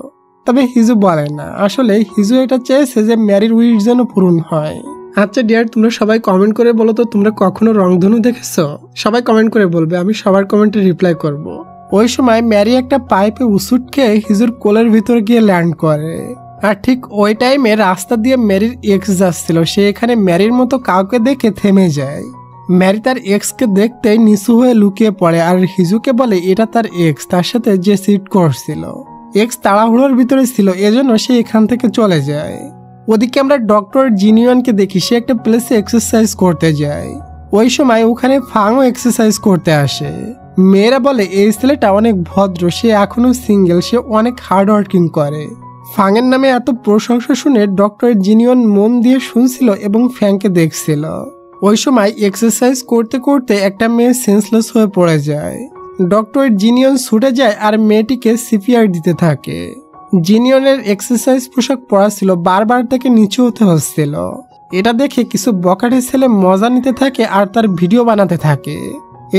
তবে হিজু বলে না, আসলে হিজু এটা চেয়েছে যে ম্যারির উইশ যেন পূরণ হয়। আচ্ছা ডিয়ার, তোমরা সবাই কমেন্ট করে বলো তো তোমরা কখনো রংধনু দেখেছো? সবাই কমেন্ট করে বলবে, আমি সবার কমেন্টে রিপ্লাই করব। ওই সময় ম্যারি একটা পাইপে উসুট খেয়ে হিজুর কোলের ভিতর গিয়ে ল্যান্ড করে। আর ঠিক ওই টাইমে রাস্তা দিয়ে ম্যারির এক্স যাচ্ছিল, সে এখানে ম্যারির মতো কাউকে দেখে থেমে যায়। ম্যারি তার এক্সকে দেখতেই নিচু হয়ে লুকিয়ে পড়ে আর হিজুকে বলে এটা তার এক্স, তার সাথে যে সিট করছিল। এক্স তাড়াহুড়োর ভিতরে ছিল, এজন্য সে এখান থেকে চলে যায়। ওদিকে আমরা ডক্টর জিনিয়নকে দেখি, সে একটা প্লেসে এক্সারসাইজ করতে যায়। ওই সময় ওখানে ফাংও এক্সারসাইজ করতে আসে। মেয়েরা বলে এই ছেলেটা অনেক ভদ্র, সে এখনো সিঙ্গেল, সে অনেক হার্ড ওয়ার্কিং করে। ফাংয়ের নামে এত প্রশংসা শুনে ডক্টর জিনিয়ন মন দিয়ে শুনছিল এবং ফ্যাংকে দেখছিল। ওই সময় এক্সারসাইজ করতে করতে একটা মেয়ে সেন্সলেস হয়ে পড়ে যায়। ডক্টর জিনিয়ন ছুটে যায় আর মেয়েটিকে সিপিআর দিতে থাকে। জিনিয়নের এক্সারসাইজ পোশাক পরা ছিল, বারবার তাকে নিচু হতে হচ্ছিল। এটা দেখে কিছু বকাটে ছেলে মজা নিতে থাকে আর তার ভিডিও বানাতে থাকে।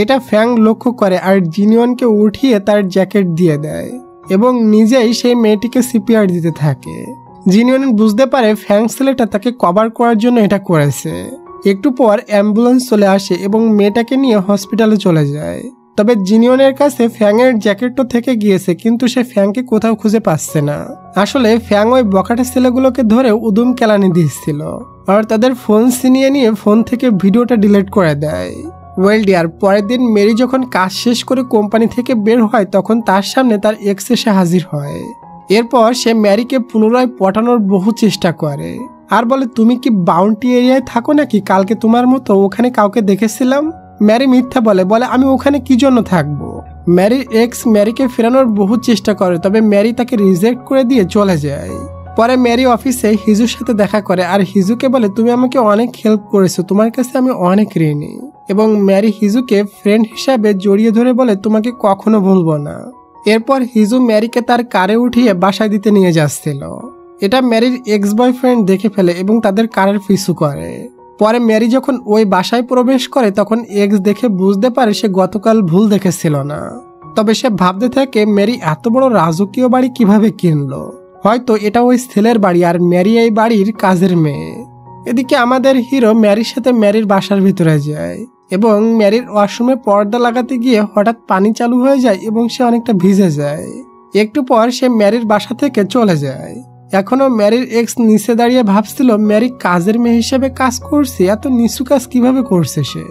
এটা ফ্যাং লক্ষ্য করে আর জিনিয়নকে উঠিয়ে তার জ্যাকেট দিয়ে দেয় এবং নিজেই সেই মেয়েটিকে সিপিআর দিতে থাকে। জিনিয়ন বুঝতে পারে ফ্যাং ছেলেটা তাকে কভার করার জন্য এটা করেছে। একটু পর অ্যাম্বুলেন্স চলে আসে এবং মেয়েটাকে নিয়ে হসপিটালে চলে যায়। তবে জিনিয়নের কাছে ফ্যাংয়ের জ্যাকেটটা থেকে গিয়েছে, কিন্তু সে ফ্যাংকে কোথাও খুঁজে পাচ্ছে না। আসলে ফ্যাং ওই বকাটে ছেলেগুলোকে ধরে উদুম কেলানি দিচ্ছিল আর তাদের ফোন ছিনিয়ে নিয়ে ফোন থেকে ভিডিওটা ডিলিট করে দেয়। ওয়েল ডিয়ার, পরের দিন মেরি যখন কাজ শেষ করে কোম্পানি থেকে বের হয় তখন তার সামনে তার এক্স এসে হাজির হয়। এরপর সে ম্যারিকে পুনরায় পটানোর বহু চেষ্টা করে আর বলে, তুমি কি বাউন্টি এরিয়ায় থাকো নাকি? কালকে তোমার মতো ওখানে কাউকে দেখেছিলাম। ম্যারি মিথ্যা বলে আমি ওখানে কি জন্য থাকবো। ম্যারির এক্স ম্যারিকে ফেরানোর বহু চেষ্টা করে, তবে ম্যারি তাকে রিজেক্ট করে দিয়ে চলে যায়। পরে ম্যারি অফিসে হিজুর সাথে দেখা করে আর হিজুকে বলে, তুমি আমাকে অনেক হেল্প করেছো, তোমার কাছে আমি অনেক ঋণী। এবং ম্যারি হিজুকে ফ্রেন্ড হিসাবে জড়িয়ে ধরে বলে, তোমাকে কখনো ভুলবো না। এরপর হিজু ম্যারিকে তার কারে উঠিয়ে বাসায় দিতে নিয়ে যাচ্ছিল। এটা ম্যারির এক্স বয়ফ্রেন্ড দেখে ফেলে এবং তাদের কারের পিছু করে। পরে ম্যারি যখন ওই বাসায় প্রবেশ করে তখন এক্স দেখে বুঝতে পারে সে গতকাল ভুল দেখেছিল না। তবে সে ভাবতে থাকে ম্যারি এত বড় রাজকীয় বাড়ি কিভাবে কিনলো, হয়তো এটা ওই ছেলের বাড়ি আর ম্যারি এই বাড়ির কাজের মেয়ে। এদিকে আমাদের হিরো ম্যারির সাথে ম্যারির বাসার ভিতরে যায় এবং ম্যারির ওয়াশরুমে পর্দা লাগাতে গিয়ে হঠাৎ পানি চালু হয়ে যায় এবং সে অনেকটা ভিজে যায়। একটু পর সে ম্যারির বাসা থেকে চলে যায়। এখনো ম্যারির এক্স নিচে দাঁড়িয়ে ভাবছিল ম্যারি কাজের মেয়ে হিসেবে কাজ করছে, এত নিচু কাজ কিভাবে করছে সে।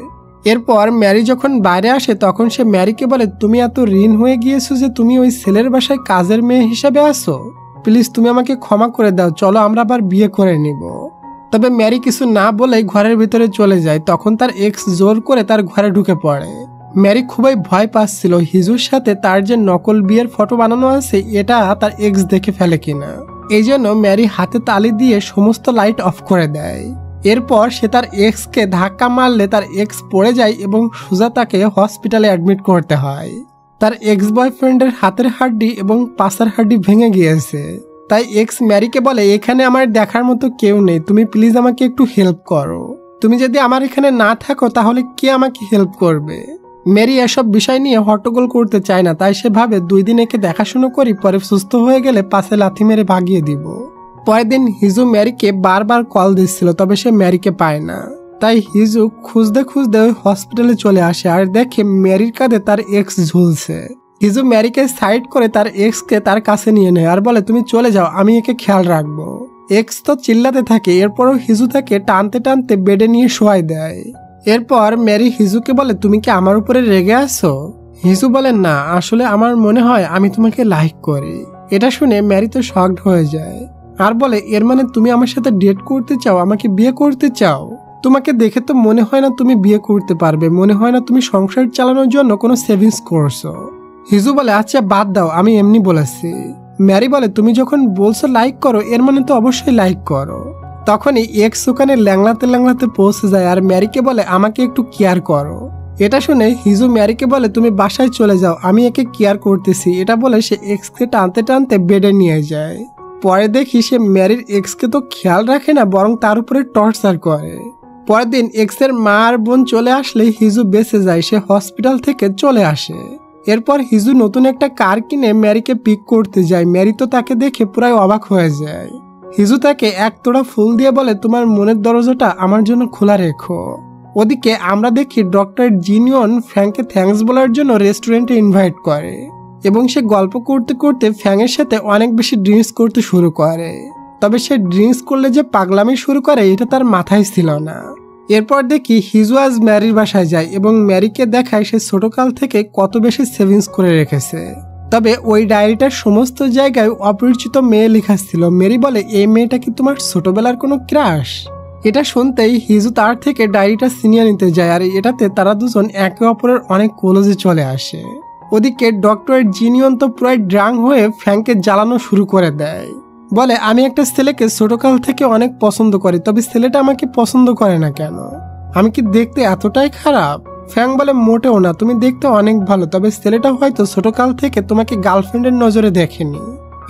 এরপর ম্যারি যখন বাইরে আসে তখন সে ম্যারিকে বলে, তুমি এত ঋণ হয়ে গিয়েছো যে তুমি ওই ছেলের বাসায় কাজের মেয়ে হিসেবে আসো, প্লিজ তুমি আমাকে ক্ষমা করে দাও, চলো আমরা আবার বিয়ে করে নিব। তবে ম্যারি কিছু না বলেই ঘরের ভিতরে চলে যায়। তখন তার এক্স জোর করে তার ঘরে ঢুকে পড়ে। ম্যারি খুবই ভয় পাচ্ছিল হিজুর সাথে তার যে নকল বিয়ের ফটো বানানো আছে এটা তার এক্স দেখে ফেলে কিনা। এই জন্য ম্যারি হাতে তালি দিয়ে সমস্ত লাইট অফ করে দেয়। এরপর সে তার এক্সকে ধাক্কা মারলে তার এক্স পড়ে যায় এবং সোজা তাকে হসপিটালে অ্যাডমিট করতে হয়। তার এক্স বয়ফ্রেন্ডের হাতের হাড্ডি এবং পাশের হাড্ডি ভেঙে গিয়েছে। তাই এক্স ম্যারিকে বলে, এখানে আমার দেখার মতো কেউ নেই, তুমি প্লিজ আমাকে একটু হেল্প করো। তুমি যদি আমার এখানে না থাকো তাহলে কে আমাকে হেল্প করবে। ম্যারি এসব বিষয় নিয়ে হট্টগোল করতে চায় না, তাই সে ভাবে 2 দিন একে দেখাশুনো করি, পরে সুস্থ হয়ে গেলে পাশে লাথি মেরে ভাগিয়ে দিব। পরের দিন হিজু ম্যারিকে বারবার কল দিচ্ছিল, তবে সে ম্যারিকে পায় না। তাই হিজু খুঁজতে খুঁজতে ওই হসপিটালে চলে আসে আর দেখে ম্যারির কাঁধে তার এক্স ঝুলছে। হিজু ম্যারিকে সাইড করে তার এক্সকে তার কাছে নিয়ে নেয় আর বলে, তুমি চলে যাও, আমি একে খেয়াল রাখবো। এক্স তো চিল্লাতে থাকে। এরপরও হিজু তাকে টানতে টানতে বেডে নিয়ে শোয়াই দেয়। এরপর ম্যারি হিজুকে বলে, তুমি কি আমার উপরে রেগে আছো? হিজু বলে, না, আসলে আমার মনে হয় আমি তোমাকে লাইক করি। এটা শুনে ম্যারি তো শকড হয়ে যায় আর বলে, এর মানে তুমি আমার সাথে ডেট করতে চাও, আমাকে বিয়ে করতে চাও? তোমাকে দেখে তো মনে হয় না তুমি বিয়ে করতে পারবে, মনে হয় না তুমি সংসার চালানোর জন্য কোনো সেভিংস করছো। হিজু বলে, আচ্ছা বাদ দাও, আমি এমনি বলেছি। ম্যারি বলে, তুমি যখন বলছো লাইক করো এর মানে তো অবশ্যই লাইক করো। তখনই এক্স ওখানে ল্যাংলাতে ল্যাংলাতে পৌঁছে যায় আর ম্যারিকে বলে, আমাকে একটু কেয়ার করো। এটা শুনে হিজু ম্যারিকে বলে, তুমি বাসায় চলে যাও, আমি একে কেয়ার করতেছি। এটা বলে সে এক্সকে টানতে টানতে বেডে নিয়ে যায়। পরে দেখি সে ম্যারির এক্সকে তো খেয়াল রাখে না, বরং তার উপরে টর্চার করে। পরের দিন এক্সের মা আর বোন চলে আসলে হিজু বেঁচে যায়, সে হসপিটাল থেকে চলে আসে। এরপর হিজু নতুন একটা কার কিনে ম্যারিকে পিক করতে যায়। ম্যারি তো তাকে দেখে পুরাই অবাক হয়ে যায়। হিজু তাকে এক তোড়া ফুল দিয়ে বলে, তোমার মনের দরজাটা আমার জন্য খোলা রেখো। ওদিকে আমরা দেখি ডক্টর জিনিয়ন ফ্যাংকে থ্যাঙ্কস বলার জন্য রেস্টুরেন্টে ইনভাইট করে এবং সে গল্প করতে করতে ফ্যাংয়ের সাথে অনেক বেশি ড্রিঙ্কস করতে শুরু করে। তবে সে ড্রিঙ্কস করলে যে পাগলামি শুরু করে এটা তার মাথায় ছিল না। এরপর দেখি হিজু আজ ম্যারির বাসায় যায় এবং ম্যারিকে দেখায় সে ছোটকাল থেকে কত বেশি সেভিংস করে রেখেছে। তবে ওই ডায়েরিটার সমস্ত জায়গায় অপরিচিত মেয়ে লেখা ছিল। মেরি বলে, এই মেয়েটা কি তোমার ছোটবেলার কোনো ক্রাশ? এটা শুনতেই হিজু তার থেকে ডায়েরিটা ছিনিয়ে নিতে যায়, আর এটাতে তারা দুজন একে অপরের অনেক ক্লোজে চলে আসে। ওদিকে ডক্টর জিনিয়ন তো প্রায় ড্রাং হয়ে ফ্যাংকে জ্বালানো শুরু করে দেয়। বলে, আমি একটা ছেলেকে ছোটকাল থেকে অনেক পছন্দ করি, তবে ছেলেটা আমাকে পছন্দ করে না কেন? আমি কি দেখতে এতটাই খারাপ? ফ্যাং বলে, মোটেও না, তুমি দেখতে অনেক ভালো, তবে ছেলেটা হয়তো ছোটকাল থেকে তোমাকে গার্লফ্রেন্ডের নজরে দেখেনি।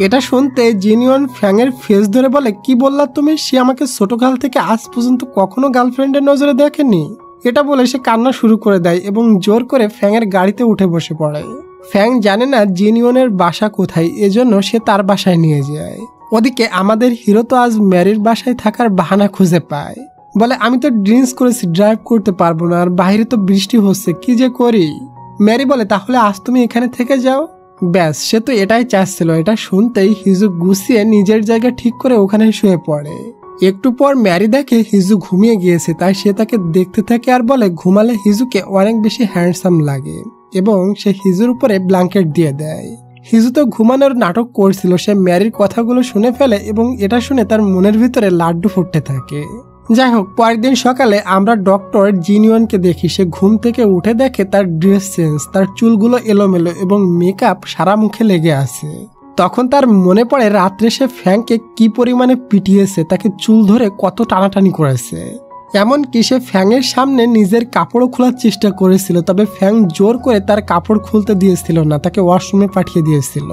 এটা শুনতে জিনিয়ন ফ্যাংয়ের ফেস ধরে বলে, কি বললা তুমি? সে আমাকে ছোটকাল থেকে আজ পর্যন্ত কখনো গার্লফ্রেন্ডের নজরে দেখেনি। এটা বলে সে কান্না শুরু করে দেয় এবং জোর করে ফ্যাংয়ের গাড়িতে উঠে বসে পড়ে। ফ্যাং জানে না জিনিয়নের বাসা কোথায়, এজন্য সে তার বাসায় নিয়ে যায়। ওদিকে আমাদের হিরো তো আজ ম্যারির বাসায় থাকার বাহানা খুঁজে পায়। বলে, আমি তো ড্রিঙ্কস করেছি, ড্রাইভ করতে পারবো না, আর বাইরে তো বৃষ্টি হচ্ছে, কি যে করি। ম্যারি বলে, তাহলে আজ তুমি এখানে থেকে যাও। ব্যাস, সে তো এটাই চাচ্ছিল। এটা শুনতেই হিজু গুছিয়ে নিজের জায়গা ঠিক করে ওখানে শুয়ে পড়ে। একটু পর ম্যারি দেখে হিজু ঘুমিয়ে গিয়েছে, তাই সে তাকে দেখতে থাকে আর বলে, ঘুমালে হিজুকে অনেক বেশি হ্যান্ডসাম লাগে, এবং সে হিজুর উপরে ব্ল্যাঙ্কেট দিয়ে দেয়। হিজু তো ঘুমানোর নাটক করছিল, সে ম্যারির কথাগুলো শুনে ফেলে এবং এটা শুনে তার মনের ভিতরে লাড্ডু ফুটতে থাকে। যাই হোক, পরের দিন সকালে আমরা ডক্টর জিনিয়নকে দেখি। সে ঘুম থেকে উঠে দেখে তার ড্রেস চেঞ্জ, তার চুলগুলো এলোমেলো এবং মেকআপ সারা মুখে লেগে আছে। তখন তার মনে পড়ে রাত্রে সে ফ্যাংকে কি পরিমাণে পিটিয়েছে, তাকে চুল ধরে কত টানাটানি করেছে। এমনকি সে ফ্যাংয়ের সামনে নিজের কাপড়ও খোলার চেষ্টা করেছিল, তবে ফ্যাং জোর করে তার কাপড় খুলতে দিয়েছিল না, তাকে ওয়াশরুমে পাঠিয়ে দিয়েছিল।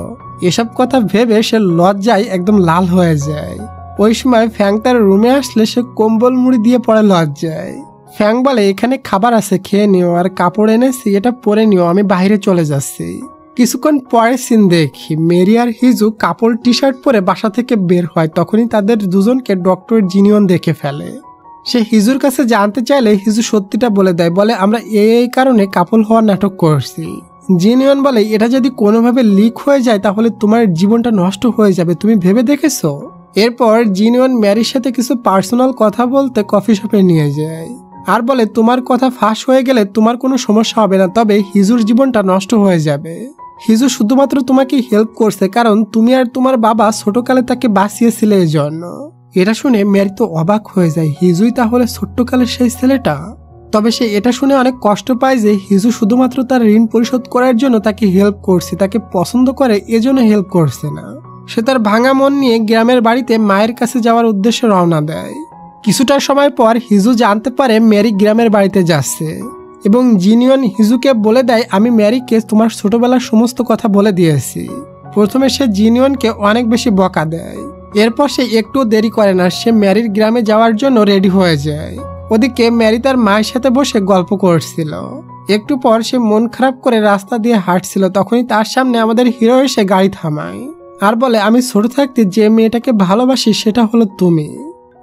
এসব কথা ভেবে সে লজ্জায় একদম লাল হয়ে যায়। ওই সময় ফ্যাং তার রুমে আসলে সে কম্বল মুড়ি দিয়ে পড়ে লজ্জায়। ফ্যাং বলে, এখানে খাবার আছে, খেয়ে নিও, আর কাপড় এনেছি, এটা পরে নিও, আমি বাইরে চলে যাচ্ছি। কিছুক্ষণ পরে সিন দেখি মেরি আর হিজু কাপড় টি শার্ট পরে বাসা থেকে বের হয়। তখনই তাদের দুজনকে ডক্টর জিনিয়ন দেখে ফেলে। সে হিজুর কাছে জানতে চাইলে হিজু সত্যিটা বলে দেয়। বলে, আমরা এই কারণে কাপল হওয়ার নাটক করছি। জিনিয়ন বলে, এটা যদি কোনোভাবে লিক হয়ে যায় তাহলে তোমার জীবনটা নষ্ট হয়ে যাবে, তুমি ভেবে দেখেছো? এরপর জিনিয়ন ম্যারির সাথে কিছু পার্সোনাল কথা বলতে কফি শপে নিয়ে যায় আর বলে, তোমার কথা ফাঁস হয়ে গেলে তোমার কোনো সমস্যা হবে না, তবে হিজুর জীবনটা নষ্ট হয়ে যাবে। হিজু শুধুমাত্র তোমাকে হেল্প করছে কারণ তুমি আর তোমার বাবা ছোটকালে তাকে বাঁচিয়েছিলে এই জন্য। এটা শুনে ম্যারি তো অবাক হয়ে যায়, হিজুই তাহলে ছোট্টকালের সেই ছেলেটা? তবে সে এটা শুনে অনেক কষ্ট পায় যে হিজু শুধুমাত্র তার ঋণ পরিশোধ করার জন্য তাকে হেল্প করছে, তাকে পছন্দ করে এজন্য হেল্প করছে না। সে তার ভাঙা মন নিয়ে গ্রামের বাড়িতে মায়ের কাছে যাওয়ার উদ্দেশ্যে রওনা দেয়। কিছুটা সময় পর হিজু জানতে পারে ম্যারি গ্রামের বাড়িতে যাচ্ছে এবং জিনিয়ন হিজুকে বলে দেয়, আমি ম্যারিকে তোমার ছোটবেলার সমস্ত কথা বলে দিয়েছি। প্রথমে সে জিনিয়নকে অনেক বেশি বকা দেয়, এরপর সে একটু দেরি করে না, সে ম্যারির গ্রামে যাওয়ার জন্য রেডি হয়ে যায়। ওদিকে ম্যারি তার মায়ের সাথে বসে গল্প করছিল। একটু পর সে মন খারাপ করে রাস্তা দিয়ে হাঁটছিল, তখনই তার সামনে আমাদের হিরো এসে গাড়ি থামায় আর বলে, আমি ছোট থাকতে যে মেয়েটাকে ভালোবাসি সেটা হলো তুমি,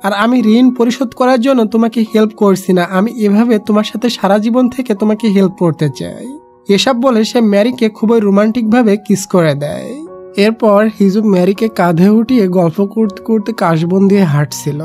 আর আমি ঋণ পরিশোধ করার জন্য তোমাকে হেল্প করছি না, আমি এভাবে তোমার সাথে সারা জীবন থেকে তোমাকে হেল্প করতে চাই। এসব বলে সে ম্যারিকে খুবই রোমান্টিক ভাবে কিস করে দেয়। এরপর হিজু ম্যারিকে কাঁধে উঠিয়ে গল্প করতে করতে কাশবন দিয়ে হাঁটছিল।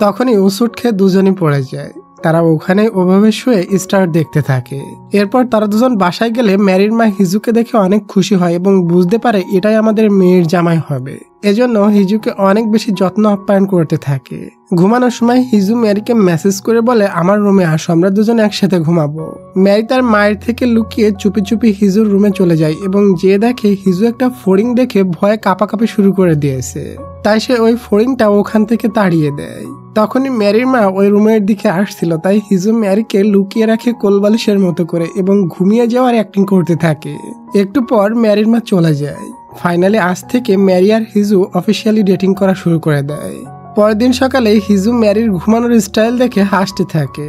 তখনই ওষুধ খেয়ে দুজনে পড়ে যায়। তারা ওখানে ওভাবে শুয়ে স্টার দেখতে থাকে। এরপর তারা দুজন বাসায় গেলে ম্যারির মা হিজুকে দেখে অনেক খুশি হয় এবং বুঝতে পারে এটাই আমাদের মেয়ের জামাই হবে। এজন্য হিজুকে অনেক বেশি যত্ন আপ্যায়ন করতে থাকে। ঘুমানোর সময় হিজু ম্যারিকে মেসেজ করে বলে, আমার রুমে আসো, আমরা দুজন একসাথে ঘুমাবো। ম্যারি তার মায়ের থেকে লুকিয়ে চুপি চুপি হিজুর রুমে চলে যায় এবং যে দেখে হিজু একটা ফড়িং দেখে ভয়ে কাঁপাকাঁপি শুরু করে দিয়েছে, তাই সে ওই ফড়িংটা ওখান থেকে তাড়িয়ে দেয়। তখনই ম্যারির মা ওই রুমের দিকে আসছিল, তাই হিজু ম্যারিকে লুকিয়ে রাখে কোলবালিশের মতো করে এবং ঘুমিয়ে যাওয়ার অ্যাক্টিং করতে থাকে। একটু পর ম্যারির মা চলে যায়। ফাইনালি আজ থেকে ম্যারি আর হিজু অফিসিয়ালি ডেটিং করা শুরু করে দেয়। পরের দিন সকালে হিজু ম্যারির ঘুমানোর স্টাইল দেখে হাসতে থাকে।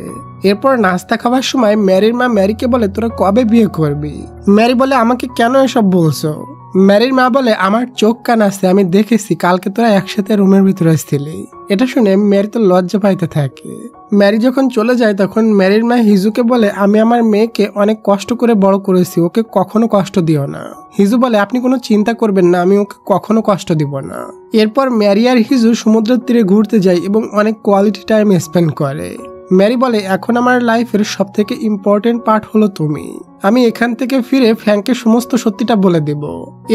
এরপর নাস্তা খাওয়ার সময় ম্যারির মা ম্যারিকে বলে, তোরা কবে বিয়ে করবি? ম্যারি বলে, আমাকে কেন এসব বলছো? ম্যারির মা বলে, আমার চোখ কান আছে, আমি দেখেছি কালকে তোরা একসাথে রুমের ভিতরে ছিলি। এটা শুনে ম্যারি তো লজ্জা পাইতে থাকে। ম্যারি যখন চলে যায় তখন ম্যারির মা হিজুকে বলে, আমি আমার মেয়েকে অনেক কষ্ট করে বড় করেছি, ওকে কখনো কষ্ট দিও না। হিজু বলে, আপনি কোনো চিন্তা করবেন না, আমি ওকে কখনো কষ্ট দিব না। এরপর ম্যারি আর হিজু সমুদ্রের তীরে ঘুরতে যায় এবং অনেক কোয়ালিটি টাইম স্পেন্ড করে। ম্যারি বলে, এখন আমার লাইফের সব থেকে ইম্পর্টেন্ট পার্ট হলো তুমি। আমি এখান থেকে ফিরে ফ্যাংকে সমস্ত সত্যিটা বলে দেব।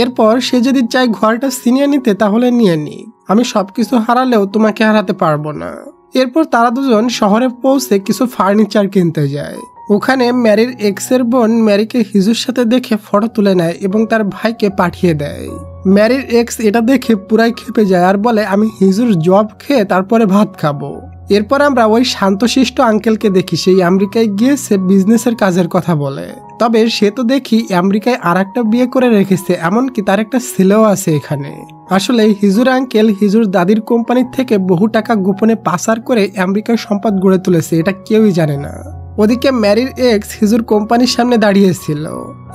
এরপর সে যদি চায় ঘরটা ছিনিয়ে নিতে তাহলে নিয়ে নি, আমি সবকিছু হারালেও তোমাকে হারাতে পারবো না। এরপর তারা দুজন শহরে পৌঁছে কিছু ফার্নিচার কিনতে যায়। ওখানে ম্যারির এক্সের বোন ম্যারিকে হিজুর সাথে দেখে ফটো তুলে নেয় এবং তার ভাইকে পাঠিয়ে দেয়। ম্যারির এক্স এটা দেখে পুরাই ক্ষেপে যায় আর বলে আমি হিজুর জব খেয়ে তারপরে ভাত খাবো। এরপর আমরা ওই শান্তশিষ্ট আঙ্কেলকে দেখি, সেই আমেরিকায় গিয়েছে বিজনেসের কাজের কথা বলে। তবে সে তো দেখি আমেরিকায় আর একটা বিয়ে করে রেখেছে, এমনকি তার একটা ছেলেও আছে এখানে। আসলে হিজুর আঙ্কেল হিজুর দাদির কোম্পানির থেকে বহু টাকা গোপনে পাচার করে আমেরিকার সম্পদ গড়ে তুলেছে, এটা কেউই জানে না। ওদিকে ম্যারির এক্স হিজুর কোম্পানির সামনে দাঁড়িয়েছিল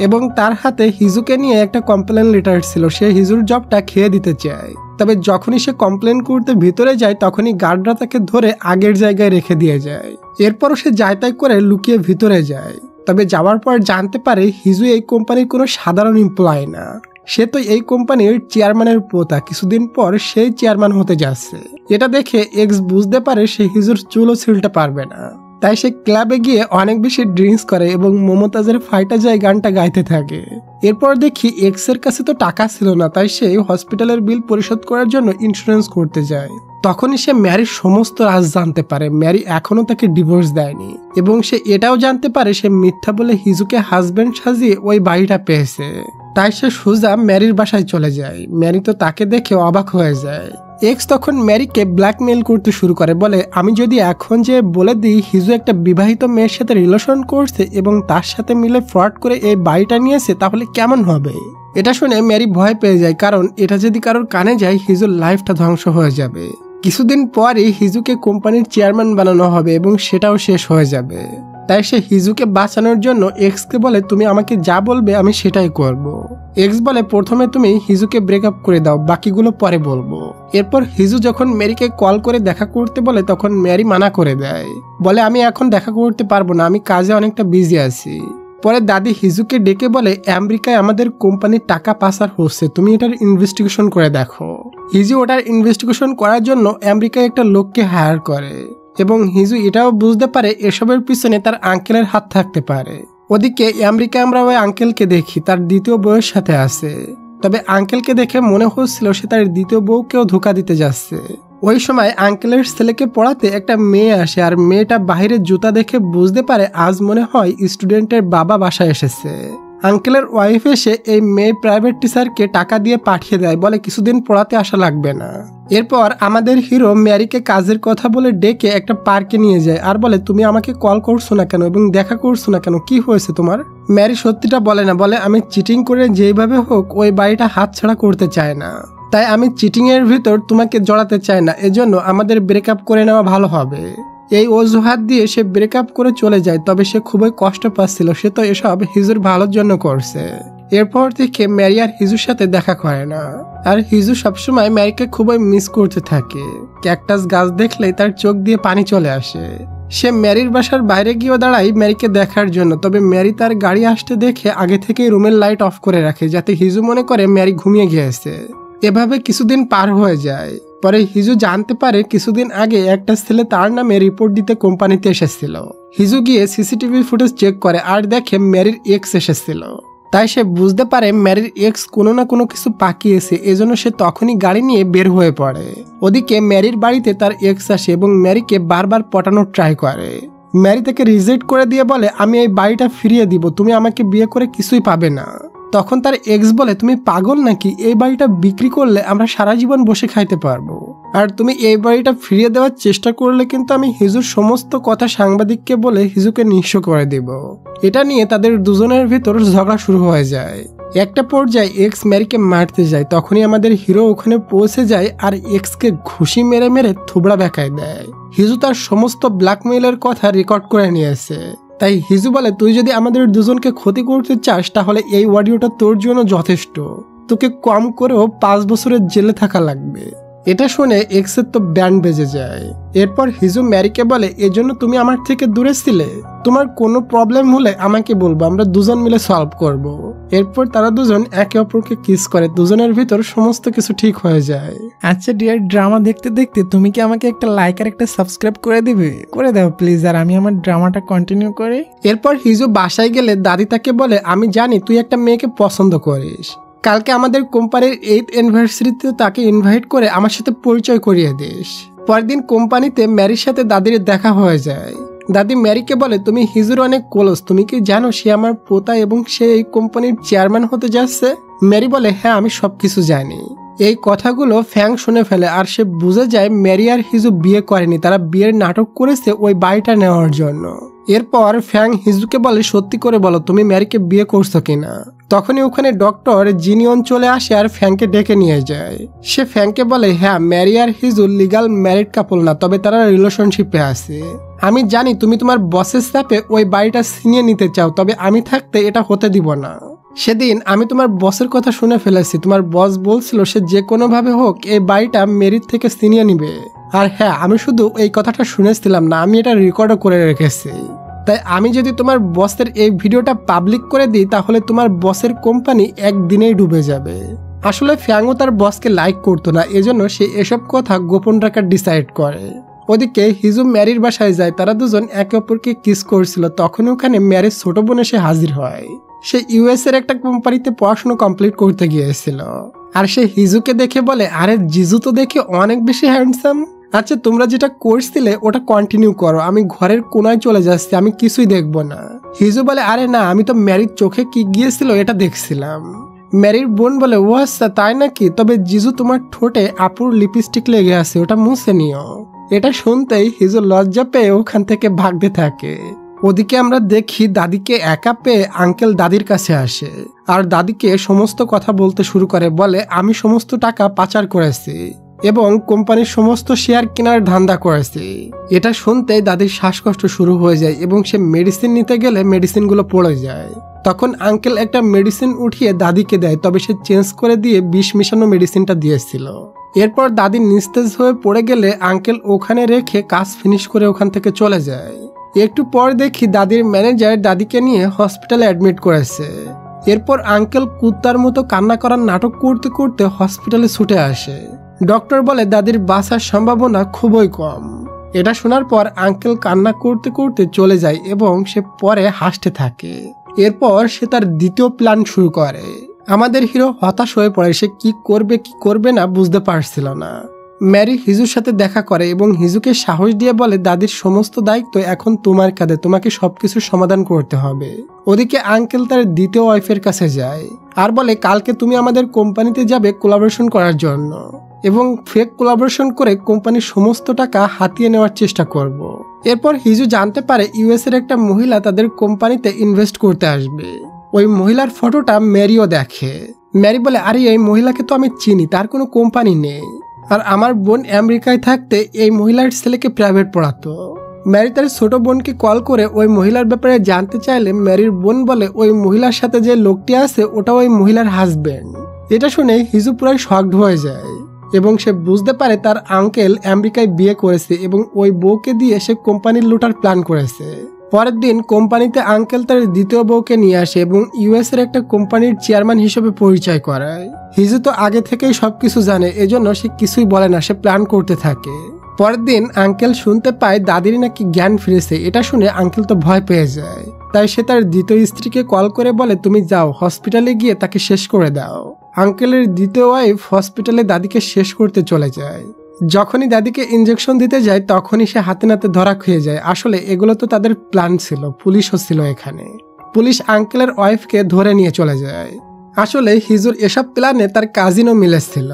এবং তার হাতে হিজুকে নিয়ে একটা কমপ্লেন লেটার ছিল। সে হিজুর জবটা খেয়ে দিতে চায়। তবে যখনই সে কমপ্লেন করতে ভিতরে যায় তখনই গার্ডরা তাকে ধরে আগের জায়গায় রেখে দিয়ে যায়। এরপরও সে যায় তাই করে লুকিয়ে ভিতরে যায়। তবে যাওয়ার পর জানতে পারে হিজু এই কোম্পানির কোনো সাধারণ এমপ্লয়ি না, সে তো এই কোম্পানির চেয়ারম্যানের পোতা। কিছুদিন পর সেই চেয়ারম্যান হতে যাচ্ছে। এটা দেখে এক্স বুঝতে পারে সে হিজুর চুলও ছিলতে পারবে না। তাই সে ক্লাবে গিয়ে অনেক বেশি ড্রিঙ্কস করে এবং মমতাজের ফাইটা যায় গানটা গাইতে থাকে। এরপর দেখি এক্স এর কাছে তো টাকা ছিল না, তাই সে হসপিটালের বিল পরিশোধ করার জন্য ইন্স্যুরেন্স করতে যায়। তখনই সে ম্যারির সমস্ত রাজ জানতে পারে। ম্যারি এখনো তাকে ডিভোর্স দেয়নি এবং সে এটাও জানতে পারে সে মিথ্যা বলে হিজুকে হাজবেন্ড সাজিয়ে ওই বাড়িটা পেয়েছে। তাই সে সোজা ম্যারির বাসায় চলে যায়। ম্যারি তো তাকে দেখে অবাক হয়ে যায়। এক্স তখন ম্যারিকে ব্ল্যাকমেইল করতে শুরু করে, বলে আমি যদি এখন যে বলে দিই হিজু একটা বিবাহিত মেয়ের সাথে রিলেশন করছে এবং তার সাথে মিলে ফ্রড করে এই বাড়িটা নিয়েছে তাহলে কেমন হবে। এটা শুনে ম্যারি ভয় পেয়ে যায়, কারণ এটা যদি কারোর কানে যায় হিজুর লাইফটা ধ্বংস হয়ে যাবে। কিছুদিন পরই হিজুকে কোম্পানির চেয়ারম্যান বানানো হবে এবং সেটাও শেষ হয়ে যাবে। তাই সে হিজুকে বাঁচানোর জন্য এক্সকে বলে তুমি আমাকে যা বলবে আমি সেটাই করব। এক্স বলে প্রথমে তুমি হিজুকে ব্রেকআপ করে দাও, বাকিগুলো পরে বলবো। এরপর হিজু যখন ম্যারিকে কল করে দেখা করতে বলে তখন ম্যারি মানা করে দেয়, বলে আমি এখন দেখা করতে পারবো না, আমি কাজে অনেকটা বিজি আছি। পরে দাদি হিজুকে ডেকে বলে আমেরিকায় আমাদের কোম্পানির টাকা পাচার হচ্ছে, তুমি এটার ইনভেস্টিগেশন করে দেখো। হিজু ওটার ইনভেস্টিগেশন করার জন্য আমেরিকায় একটা লোককে হায়ার করে এবং হিজু এটাও বুঝতে পারে এসবের পিছনে তার আঙ্কেলের হাত থাকতে পারে। ওদিকে আমেরিকায় আমরা ওই আঙ্কেলকে দেখি, তার দ্বিতীয় বউয়ের সাথে আছে। তবে আঙ্কেলকে দেখে মনে হচ্ছিল সে তার দ্বিতীয় বউকেও ধোঁকা দিতে যাচ্ছে। ওই সময় আঙ্কেলের ছেলেকে পড়াতে একটা মেয়ে আসে আর মেয়েটা বাহিরের জুতা দেখে বুঝতে পারে আজ মনে হয় স্টুডেন্টের বাবা বাসায় এসেছে। আঙ্কেলের ওয়াইফ এসে এই মেয়ে প্রাইভেট টিচারকে টাকা দিয়ে পাঠিয়ে দেয়, বলে কিছুদিন পড়াতে আসা লাগবে না। এরপর আমাদের হিরো ম্যারিকে কাজের কথা বলে ডেকে একটা পার্কে নিয়ে যায় আর বলে তুমি আমাকে কল করছো না কেন এবং দেখা করছো না কেন, কি হয়েছে তোমার। ম্যারি সত্যিটা বলে না, বলে আমি চিটিং করে যেভাবে হোক ওই বাড়িটা হাতছাড়া করতে চায় না, তাই আমি চিটিং এর ভিতর তোমাকে জড়াতে চাই না, এজন্য আমাদের ব্রেকআপ করে নেওয়া ভালো হবে। এই অজুহাত দিয়ে সে ব্রেকআপ করে চলে যায়। তবে সে খুবই কষ্ট পাচ্ছিল, সে তো এসব হিজুর ভালোর জন্য করছে। এরপর থেকে ম্যারি আর হিজুর সাথে দেখা করে না, আর হিজু সবসময় ম্যারিকে খুবই মিস করতে থাকে। ক্যাকটাস গাছ দেখলেই তার চোখ দিয়ে পানি চলে আসে। সে ম্যারির বাসার বাইরে গিয়েও দাঁড়ায় ম্যারিকে দেখার জন্য। তবে ম্যারি তার গাড়ি আসতে দেখে আগে থেকেই রুমের লাইট অফ করে রাখে, যাতে হিজু মনে করে ম্যারি ঘুমিয়ে গিয়েছে। এভাবে কিছুদিন পার হয়ে যায়। পরে হিজু জানতে পারে কিছুদিন আগে একটা ছেলে তার নামে রিপোর্ট দিতে কোম্পানিতে এসেছিল। হিজু গিয়ে সিসিটিভি ফুটেজ চেক করে আর দেখে ম্যারির এক্স এসেছিল। তাই সে বুঝতে পারে ম্যারির এক্স কোনো না কোনো কিছু পাকিয়েছে, এজন্য সে তখনই গাড়ি নিয়ে বের হয়ে পড়ে। ওদিকে ম্যারির বাড়িতে তার এক্স আসে এবং ম্যারিকে বারবার পটানোর ট্রাই করে। ম্যারি তাকে রিজেক্ট করে দিয়ে বলে আমি এই বাড়িটা ফিরিয়ে দিব, তুমি আমাকে বিয়ে করে কিছুই পাবে না। তখন তার এক্স বলে তুমি পাগল নাকি, এই বাড়িটা বিক্রি করলে আমরা সারা জীবন বসে খাইতে পারবো, আর তুমি এই বাড়িটা ফিরিয়ে দেওয়ার চেষ্টা করলে কিন্তু আমি হিজুর সমস্ত কথা সাংবাদিককে বলে হিজুকে নিঃস্ব করে দিব। এটা নিয়ে তাদের দুজনের ভিতর ঝগড়া শুরু হয়ে যায়। একটা পর্যায়ে এক্স ম্যারিকে মারতে যায়, তখনই আমাদের হিরো ওখানে পৌঁছে যায় আর এক্সকে ঘুষি মেরে মেরে থুবড়া বেঁকায় দেয়। হিজু তার সমস্ত ব্ল্যাকমেইলের কথা রেকর্ড করে নিয়েছে। তাই হিজু বলে তুই যদি আমাদের দুজনকে ক্ষতি করতে চাস তাহলে এই অডিওটা তোর জন্য যথেষ্ট, তোকে কম করেও 5 বছরের জেলে থাকা লাগবে। এটা শুনে এক্সের তো ব্যান্ড বেজে যায়। এরপর হিজু ম্যারিকে বলে এজন্য তুমি আমার থেকে দূরে ছিলে, তোমার কোনো প্রবলেম হলে আমাকে বলবো, আমরা দুজন মিলে সলভ করব। এরপর তারা দুজন একে অপরকে কিস করে, দুজনের ভিতর সমস্ত কিছু ঠিক হয়ে যায়। আচ্ছা ডিয়ার, ড্রামা দেখতে দেখতে তুমি কি আমাকে একটা লাইক আর একটা সাবস্ক্রাইব করে দিবে? করে দাও প্লিজ, আর আমি আমার ড্রামাটা কন্টিনিউ করি। এরপর হিজু বাসায় গেলে দাদি তাকে বলে আমি জানি তুই একটা মেয়েকে পছন্দ করিস, কালকে আমাদের কোম্পানির 8th অ্যানিভার্সারিতে তাকে ইনভাইট করে আমার সাথে পরিচয় করিয়ে দিস। পরের দিন কোম্পানিতে ম্যারির সাথে দাদির দেখা হয়ে যায়। দাদি ম্যারিকে বলে, তুমি হিজুর অনেক ক্লোজ, তুমি কি জানো সে আমার পোতা এবং সে এই কোম্পানির চেয়ারম্যান হতে যাচ্ছে? ম্যারি বলে, হ্যাঁ আমি সবকিছু জানি। এই কথাগুলো ফ্যাং শুনে ফেলে আর সে বুঝে যায় ম্যারি আর হিজু বিয়ে করেনি, তারা বিয়ের নাটক করেছে ওই বাড়িটা নেওয়ার জন্য। এরপর ফ্যাং হিজুকে বলে, সত্যি করে বলো তুমি ম্যারিকে বিয়ে করছো কিনা। তখনই ওখানে ডক্টর জিনিয়ন চলে আসে আর ফ্যাংকে ডেকে নিয়ে যায়। সে ফ্যাংকে বলে, হ্যাঁ ম্যারি আর হিজু লিগাল ম্যারিড কাপল না, তবে তারা রিলেশনশিপে আছে। আমি জানি তুমি তোমার বসের চাপে ওই বাড়িটা ছিনিয়ে নিতে চাও, তবে আমি থাকতে এটা হতে দিব না। সেদিন আমি তোমার বসের কথা শুনে ফেলেছি, তোমার বস বলছিল সে যে কোনো ভাবে হোক এই বাড়িটা মেরিট থেকে ছিনিয়ে নিবে। আর হ্যাঁ, আমি শুধু এই কথাটা শুনেছিলাম না, আমি এটা রেকর্ডও করে রেখেছি। তাই আমি যদি তোমার বসের এই ভিডিওটা পাবলিক করে দিই তাহলে তোমার বসের কোম্পানি একদিনেই ডুবে যাবে। আসলে ফ্যাংও তার বসকে লাইক করতো না, এজন্য সে এসব কথা গোপন রাখার ডিসাইড করে। ওদিকে হিজু ম্যারির বাসায় যায়, তারা দুজন একে অপরকে কিস করছিল। তখন ওখানে ম্যারির ছোট বোন এসে হাজির হয়। সে ইউএস এর একটা কোম্পানিতে পড়াশোনা কমপ্লিট করতে গিয়েছিল। আর সে হিজুকে দেখে বলে, আরে জিজু তো দেখে অনেক বেশি হ্যান্ডসাম। আচ্ছা তোমরা যেটা করছিলে ওটা কন্টিনিউ করো, আমি ঘরের কোনায় চলে যাচ্ছি, আমি কিছুই দেখবো না। হিজু বলে, আরে না, আমি তো ম্যারির চোখে কি গিয়েছিল এটা দেখছিলাম। ম্যারির বোন বলে, ও আচ্ছা তাই নাকি, তবে জিজু তোমার ঠোঁটে আপুর লিপস্টিক লেগে আছে, ওটা মুছে নিও। এটা শুনতেই হিজু লজ্জা পেয়ে ওখান থেকে ভাগতে থাকে। ওদিকে আমরা দেখি দাদিকে একা পেয়ে আঙ্কেল দাদির কাছে আসে আর দাদিকে সমস্ত কথা বলতে শুরু করে। বলে, আমি সমস্ত টাকা পাচার করেছি এবং কোম্পানির সমস্ত শেয়ার কেনার ধান্দা করেছি। এটা শুনতেই দাদির শ্বাসকষ্ট শুরু হয়ে যায় এবং সে মেডিসিন নিতে গেলে মেডিসিনগুলো পড়ে যায়। তখন আঙ্কেল একটা মেডিসিন উঠিয়ে দাদিকে দেয়, তবে সে চেঞ্জ করে দিয়ে বিষ মিশানো মেডিসিনটা দিয়েছিল। এরপর দাদি নিস্তেজ হয়ে পড়ে গেলে আঙ্কেল ওখানে রেখে কাজ ফিনিশ করে ওখান থেকে চলে যায়। একটু পর দেখি দাদির ম্যানেজার দাদিকে নিয়ে হসপিটালে অ্যাডমিট করেছে। এরপর আঙ্কেল কুত্তার মতো কান্না করার নাটক করতে করতে হসপিটালে ছুটে আসে। ডক্টর বলে দাদির বাঁচার সম্ভাবনা খুবই কম। এটা শোনার পর আঙ্কেল কান্না করতে করতে চলে যায় এবং সে পরে হাসতে থাকে। এরপর সে তার দ্বিতীয় প্ল্যান শুরু করে। আমাদের হিরো হতাশ হয়ে পড়ে, সে কি করবে কি করবে না বুঝতে পারছিল না। ম্যারি হিজুর সাথে দেখা করে এবং হিজুকে সাহস দিয়ে বলে, দাদির সমস্ত দায়িত্ব এখন তোমার কাঁধে, তোমাকে সবকিছু সমাধান করতে হবে। ওদিকে আঙ্কেল তার দ্বিতীয় ওয়াইফের কাছে যায় আর বলে, কালকে তুমি আমাদের কোম্পানিতে যাবে কোলাবোরেশন করার জন্য এবং ফেক কোলাবোরেশন করে কোম্পানির সমস্ত টাকা হাতিয়ে নেওয়ার চেষ্টা করব। এরপর হিজু জানতে পারে ইউএস এর একটা মহিলা তাদের কোম্পানিতে ইনভেস্ট করতে আসবে। ওই মহিলার ফটোটা ম্যারিও দেখে। ম্যারি বলে, আরে এই মহিলাকে তো আমি চিনি, তার কোনো কোম্পানি নেই, আর আমার বোন আমেরিকায় থাকতে এই মহিলার ছেলেকে প্রাইভেট পড়াতো। ম্যারি তার ছোট বোনকে কল করে ওই মহিলার ব্যাপারে জানতে চাইলে ম্যারির বোন বলে, ওই মহিলার সাথে যে লোকটি আছে ওটা ওই মহিলার হাজবেন্ড। এটা শুনে হিজু পুরাই শকড হয়ে যায় এবং সে বুঝতে পারে তার আঙ্কেল আমেরিকায় বিয়ে করেছে এবং ওই বউকে দিয়ে সে কোম্পানির লুটার প্ল্যান করেছে। পরের দিন কোম্পানিতে আঙ্কেল তার দ্বিতীয় বউকে নিয়ে আসে এবং ইউএস এর একটা কোম্পানির চেয়ারম্যান হিসেবে পরিচয় করায়। হিজু তো আগে থেকেই সবকিছু জানে, এজন্য সে কিছুই বলে না, সে প্ল্যান করতে থাকে। পরের দিন আঙ্কেল শুনতে পায় দাদির নাকি জ্ঞান ফিরেছে। এটা শুনে আঙ্কেল তো ভয় পেয়ে যায়, তাই সে তার দ্বিতীয় স্ত্রীকে কল করে বলে, তুমি যাও হসপিটালে গিয়ে তাকে শেষ করে দাও। আঙ্কেলের দ্বিতীয় ওয়াইফ হসপিটালে দাদিকে শেষ করতে চলে যায়। যখনই দাদিকে ইনজেকশন দিতে যায় তখনই সে হাতে নাতে ধরা খেয়ে যায়। আসলে এগুলো তো তাদের প্ল্যান ছিল, পুলিশও ছিল এখানে। পুলিশ আঙ্কেলের ওয়াইফকে ধরে নিয়ে চলে যায়। আসলে হিজুর এসব প্ল্যানে তার কাজিনও মিলেছিল।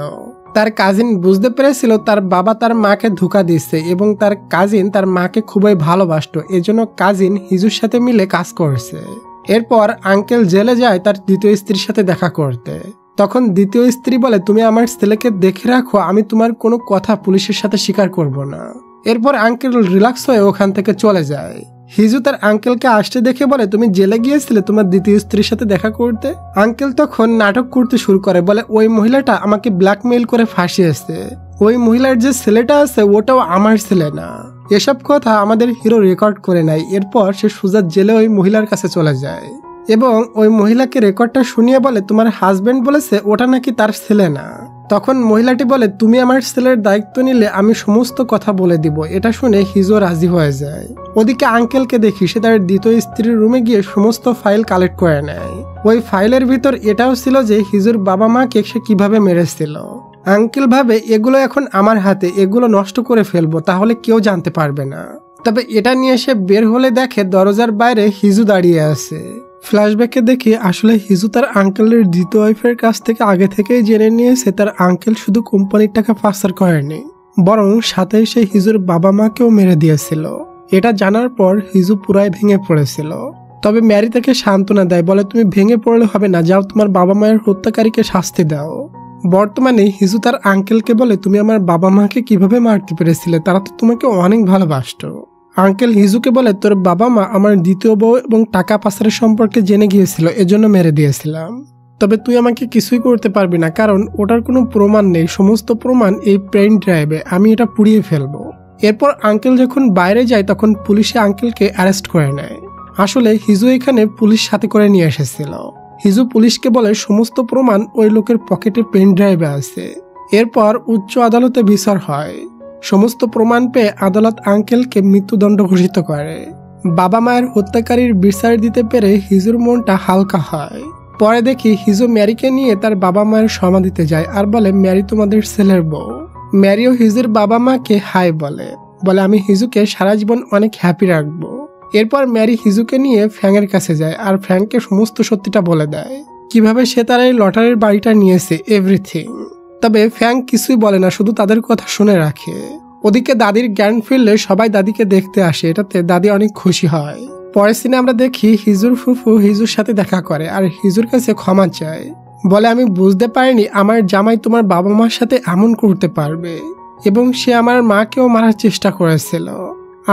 তার কাজিন বুঝতে পেরেছিল তার বাবা তার মাকে ধোঁকা দিচ্ছে এবং তার কাজিন তার মাকে খুবই ভালোবাসতো, এজন্য কাজিন হিজুর সাথে মিলে কাজ করছে। এরপর আঙ্কেল জেলে যায় তার দ্বিতীয় স্ত্রীর সাথে দেখা করতে। তখন দ্বিতীয় স্ত্রী বলে, তুমি আমার ছেলেকে দেখে রাখো, আমি তোমার কোনো কথা পুলিশের সাথে স্বীকার করব না। এরপর আঙ্কেল রিল্যাক্স হয়ে ওখান থেকে চলে যায়। হিজু তার আঙ্কেলকে আসতে দেখে বলে, তুমি জেলে গিয়েছিলে তোমার দ্বিতীয় স্ত্রীর সাথে দেখা করতে? আঙ্কেল তখন নাটক করতে শুরু করে, বলে ওই মহিলাটা আমাকে ব্ল্যাকমেইল করে ফাঁসিয়েছে, ওই মহিলার যে ছেলেটা আছে ওটাও আমার ছেলে না। এসব কথা আমাদের হিরো রেকর্ড করে নেয়। এরপর সে সুজা জেলে ওই মহিলার কাছে চলে যায় এবং ওই মহিলাকে রেকর্ডটা শুনিয়ে বলে, তোমার হাজবেন্ড বলেছে ওটা নাকি তার ছেলে না। তখন মহিলাটি বলে, তুমি আমার ছেলের দায়িত্ব নিলে আমি সমস্ত কথা বলে দিব। এটা শুনে হিজো রাজি হয়ে যায়। ওদিকে আঙ্কেলকে দেখি সে তার দ্বিতীয় স্ত্রীর রুমে গিয়ে সমস্ত ফাইল কালেক্ট করে নেয়। ওই ফাইলের ভিতর এটাও ছিল যে হিজোর বাবা মাকে সে কিভাবে মেরেছিল। আঙ্কেল ভাবে এগুলো এখন আমার হাতে, এগুলো নষ্ট করে ফেলবো, তাহলে কেউ জানতে পারবে না। তবে এটা নিয়ে সে বের হলে দেখে দরজার বাইরে হিজু দাঁড়িয়ে আছে। ফ্ল্যাশব্যাকে দেখি আসলে হিজু তার আঙ্কেলের দ্বিতীয় ওয়াইফের কাছ থেকে আগে থেকেই জেনে নিয়েছে তার আঙ্কেল শুধু কোম্পানির টাকা পাচার করেনি, বরং সাথে সে হিজুর বাবা মাকেও মেরে দিয়েছিল। এটা জানার পর হিজু পুরাই ভেঙে পড়েছিল। তবে ম্যারি তাকে সান্ত্বনা দেয়, বলে তুমি ভেঙে পড়লে হবে না, যাও তোমার বাবা মায়ের হত্যাকারীকে শাস্তি দাও। বর্তমানে হিজু তার আঙ্কেলকে বলে, তুমি আমার বাবা মাকে কিভাবে মারতে পেরেছিলে, তারা তো তোমাকে অনেক ভালোবাসতো। আঙ্কেল হিজুকে বলে, তোর বাবা মা আমার দ্বিতীয় বউ এবং টাকা পাচারের সম্পর্কে জেনে গিয়েছিল, এজন্য মেরে দিয়েছিলাম। তবে তুই আমাকে কিছুই করতে পারবি না, কারণ ওটার কোনো প্রমাণ নেই, সমস্ত প্রমাণ এই পেন ড্রাইভে, আমি এটা পুড়িয়ে ফেলবো। এরপর আঙ্কেল যখন বাইরে যায় তখন পুলিশে আঙ্কেলকে অ্যারেস্ট করে নেয়। আসলে হিজু এখানে পুলিশ সাথে করে নিয়ে এসেছিল। হিজু পুলিশকে বলে সমস্ত প্রমাণ ওই লোকের পকেটে পেন ড্রাইভে আছে। এরপর উচ্চ আদালতে বিচার হয়। সমস্ত প্রমাণ পেয়ে আদালত আঙ্কেলকে মৃত্যুদণ্ড ঘোষিত করে। বাবা মায়ের হত্যাকারীর বিচার দিতে পেরে হিজুর মনটা হালকা হয়। পরে দেখি হিজু ম্যারিকে নিয়ে তার বাবা মায়ের সমাধিতে যায় আর বলে, ম্যারি তোমাদের ছেলের বউ। ম্যারিও হিজুর বাবা মাকে হাই বলে আমি হিজুকে সারা জীবন অনেক হ্যাপি রাখবো। এরপর ম্যারি হিজুকে নিয়ে ফ্র্যাঙ্কের কাছে যায় আর ফ্র্যাঙ্ককে সমস্ত সত্যিটা বলে দেয়, কিভাবে সে তার এই লটারির বাড়িটা নিয়েছে, এভরিথিং। তবে ফ্র্যাঙ্ক কিছুই বলে না, শুধু তাদের কথা শুনে রাখে। ওদিকে দাদির জ্ঞান ফিরলে সবাই দাদিকে দেখতে আসে, এটাতে দাদি অনেক খুশি হয়। পরের সিনে আমরা দেখি হিজুর ফুফু হিজুর সাথে দেখা করে আর হিজুর কাছে ক্ষমা চায়, বলে আমি বুঝতে পারিনি আমার জামাই তোমার বাবা মার সাথে এমন করতে পারবে, এবং সে আমার মাকেও মারার চেষ্টা করেছিল।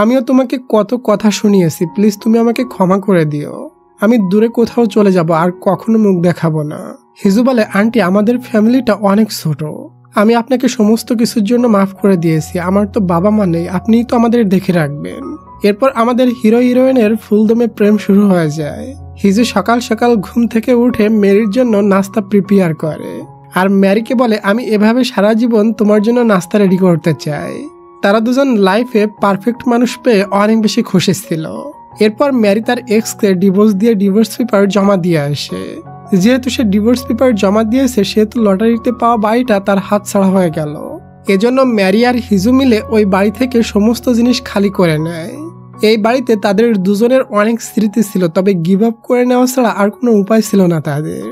আমিও তোমাকে কত কথা শুনিয়েছি, প্লিজ তুমি আমাকে ক্ষমা করে দিও। আমি দূরে কোথাও চলে যাব আর কখনো মুখ দেখাবো না। হিজু বলে, আন্টি আমাদের ফ্যামিলিটা অনেক ছোট, আমি আপনাকে সমস্ত কিছুর জন্য মাফ করে দিয়েছি, আমার তো বাবা মা নেই, আপনিই তো আমাদের দেখে রাখবেন। এরপর আমাদের হিরো হিরোইনের ফুলদমে প্রেম শুরু হয়ে যায়। হিজু সকাল সকাল ঘুম থেকে উঠে ম্যারির জন্য নাস্তা প্রিপেয়ার করে আর ম্যারিকে বলে, আমি এভাবে সারা জীবন তোমার জন্য নাস্তা রেডি করতে চাই। তারা দুজন লাইফে পারফেক্ট মানুষ পেয়ে অনেক বেশি খুশি ছিল। এরপর ম্যারি তার এক্সকে ডিভোর্স দিয়ে ডিভোর্স পেপার জমা দিয়ে আসে। যেহেতু সে ডিভোর্স পেপার জমা দিয়েছে সেহেতু লটারিতে পাওয়া বাড়িটা তার হাত ছাড়া হয়ে গেল। এজন্য ম্যারি আর হিজু মিলে ওই বাড়ি থেকে সমস্ত জিনিস খালি করে নেয়। এই বাড়িতে তাদের দুজনের অনেক স্মৃতি ছিল, তবে গিভ আপ করে নেওয়া ছাড়া আর কোনো উপায় ছিল না তাদের।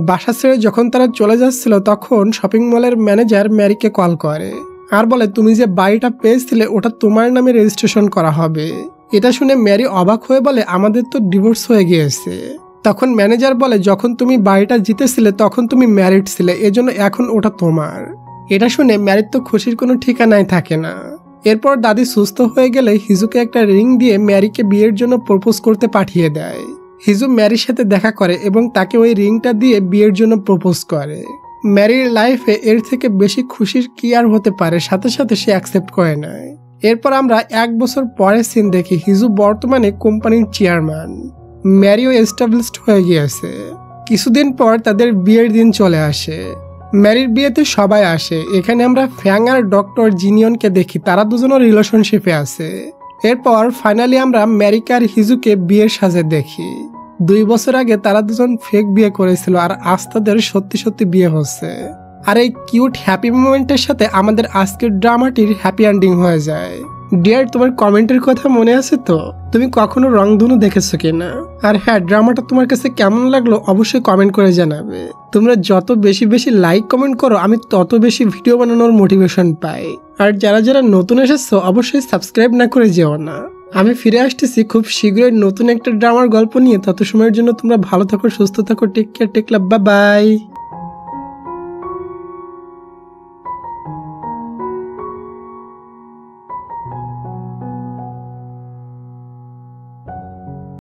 বাসা ছেড়ে যখন তারা চলে যাচ্ছিল তখন শপিং মলের ম্যানেজার ম্যারিকে কল করে আর বলে, তুমি যে বাড়িটা পেয়েছিলে ওটা তোমার নামে রেজিস্ট্রেশন করা হবে। এটা শুনে ম্যারি অবাক হয়ে বলে, আমাদের তো ডিভোর্স হয়ে গিয়েছে। তখন ম্যানেজার বলে, যখন তুমি বাড়িটা জিতেছিলে তখন তুমি ম্যারিড ছিলে, এজন্য এখন ওটা তোমার। এটা শুনে ম্যারির তো খুশির কোনো ঠিকানাই থাকে না। এরপর দাদি সুস্থ হয়ে গেলে হিজুকে একটা রিং দিয়ে ম্যারিকে বিয়ের জন্য প্রপোজ করতে পাঠিয়ে দেয়। হিজু ম্যারির সাথে দেখা করে এবং তাকে ওই রিংটা দিয়ে বিয়ের জন্য প্রপোজ করে। ম্যারির লাইফে এর থেকে বেশি খুশির কি আর হতে পারে, সাথে সাথে সে অ্যাকসেপ্ট করে নেয়। এরপর আমরা 1 বছর পরের সিন দেখি। হিজু বর্তমানে কোম্পানির চেয়ারম্যান, ম্যারিও এস্টাবলিশড হয়ে গিয়েছে। কিছুদিন পর তাদের বিয়ের দিন চলে আসে। ম্যারির বিয়েতে সবাই আসে। এখানে আমরা ফ্যাং আর ডক্টর জিনিয়নকে দেখি, তারা দুজনের রিলেশনশিপে আছে। এরপর ফাইনালি আমরা ম্যারিকা আর হিজুকে বিয়ের সাজে দেখি। 2 বছর আগে তারা দুজন ফেক বিয়ে করেছিল আর আজ তাদের সত্যি সত্যি বিয়ে হচ্ছে। আর এই কিউট হ্যাপি মোমেন্টের সাথে আমাদের আজকের ড্রামাটির হ্যাপি এন্ডিং হয়ে যায়। ডিয়ার, তোমার কমেন্টের কথা মনে আছে তো? তুমি কখনো রংধনু দেখেছো কিনা? আর হ্যাঁ, ড্রামাটা তোমার কাছে কেমন লাগলো অবশ্যই কমেন্ট করে জানাবে। তোমরা যত বেশি বেশি লাইক কমেন্ট করো আমি তত বেশি ভিডিও বানানোর মোটিভেশন পাই। আর যারা যারা নতুন এসেছো অবশ্যই সাবস্ক্রাইব না করে যেও না। আমি ফিরে আসতেছি খুব শীঘ্রই নতুন একটা ড্রামার গল্প নিয়ে। তত সময়ের জন্য তোমরা ভালো থাকো, সুস্থ থাকো, টেক কেয়ার, টেক লাভ, বাই বাই।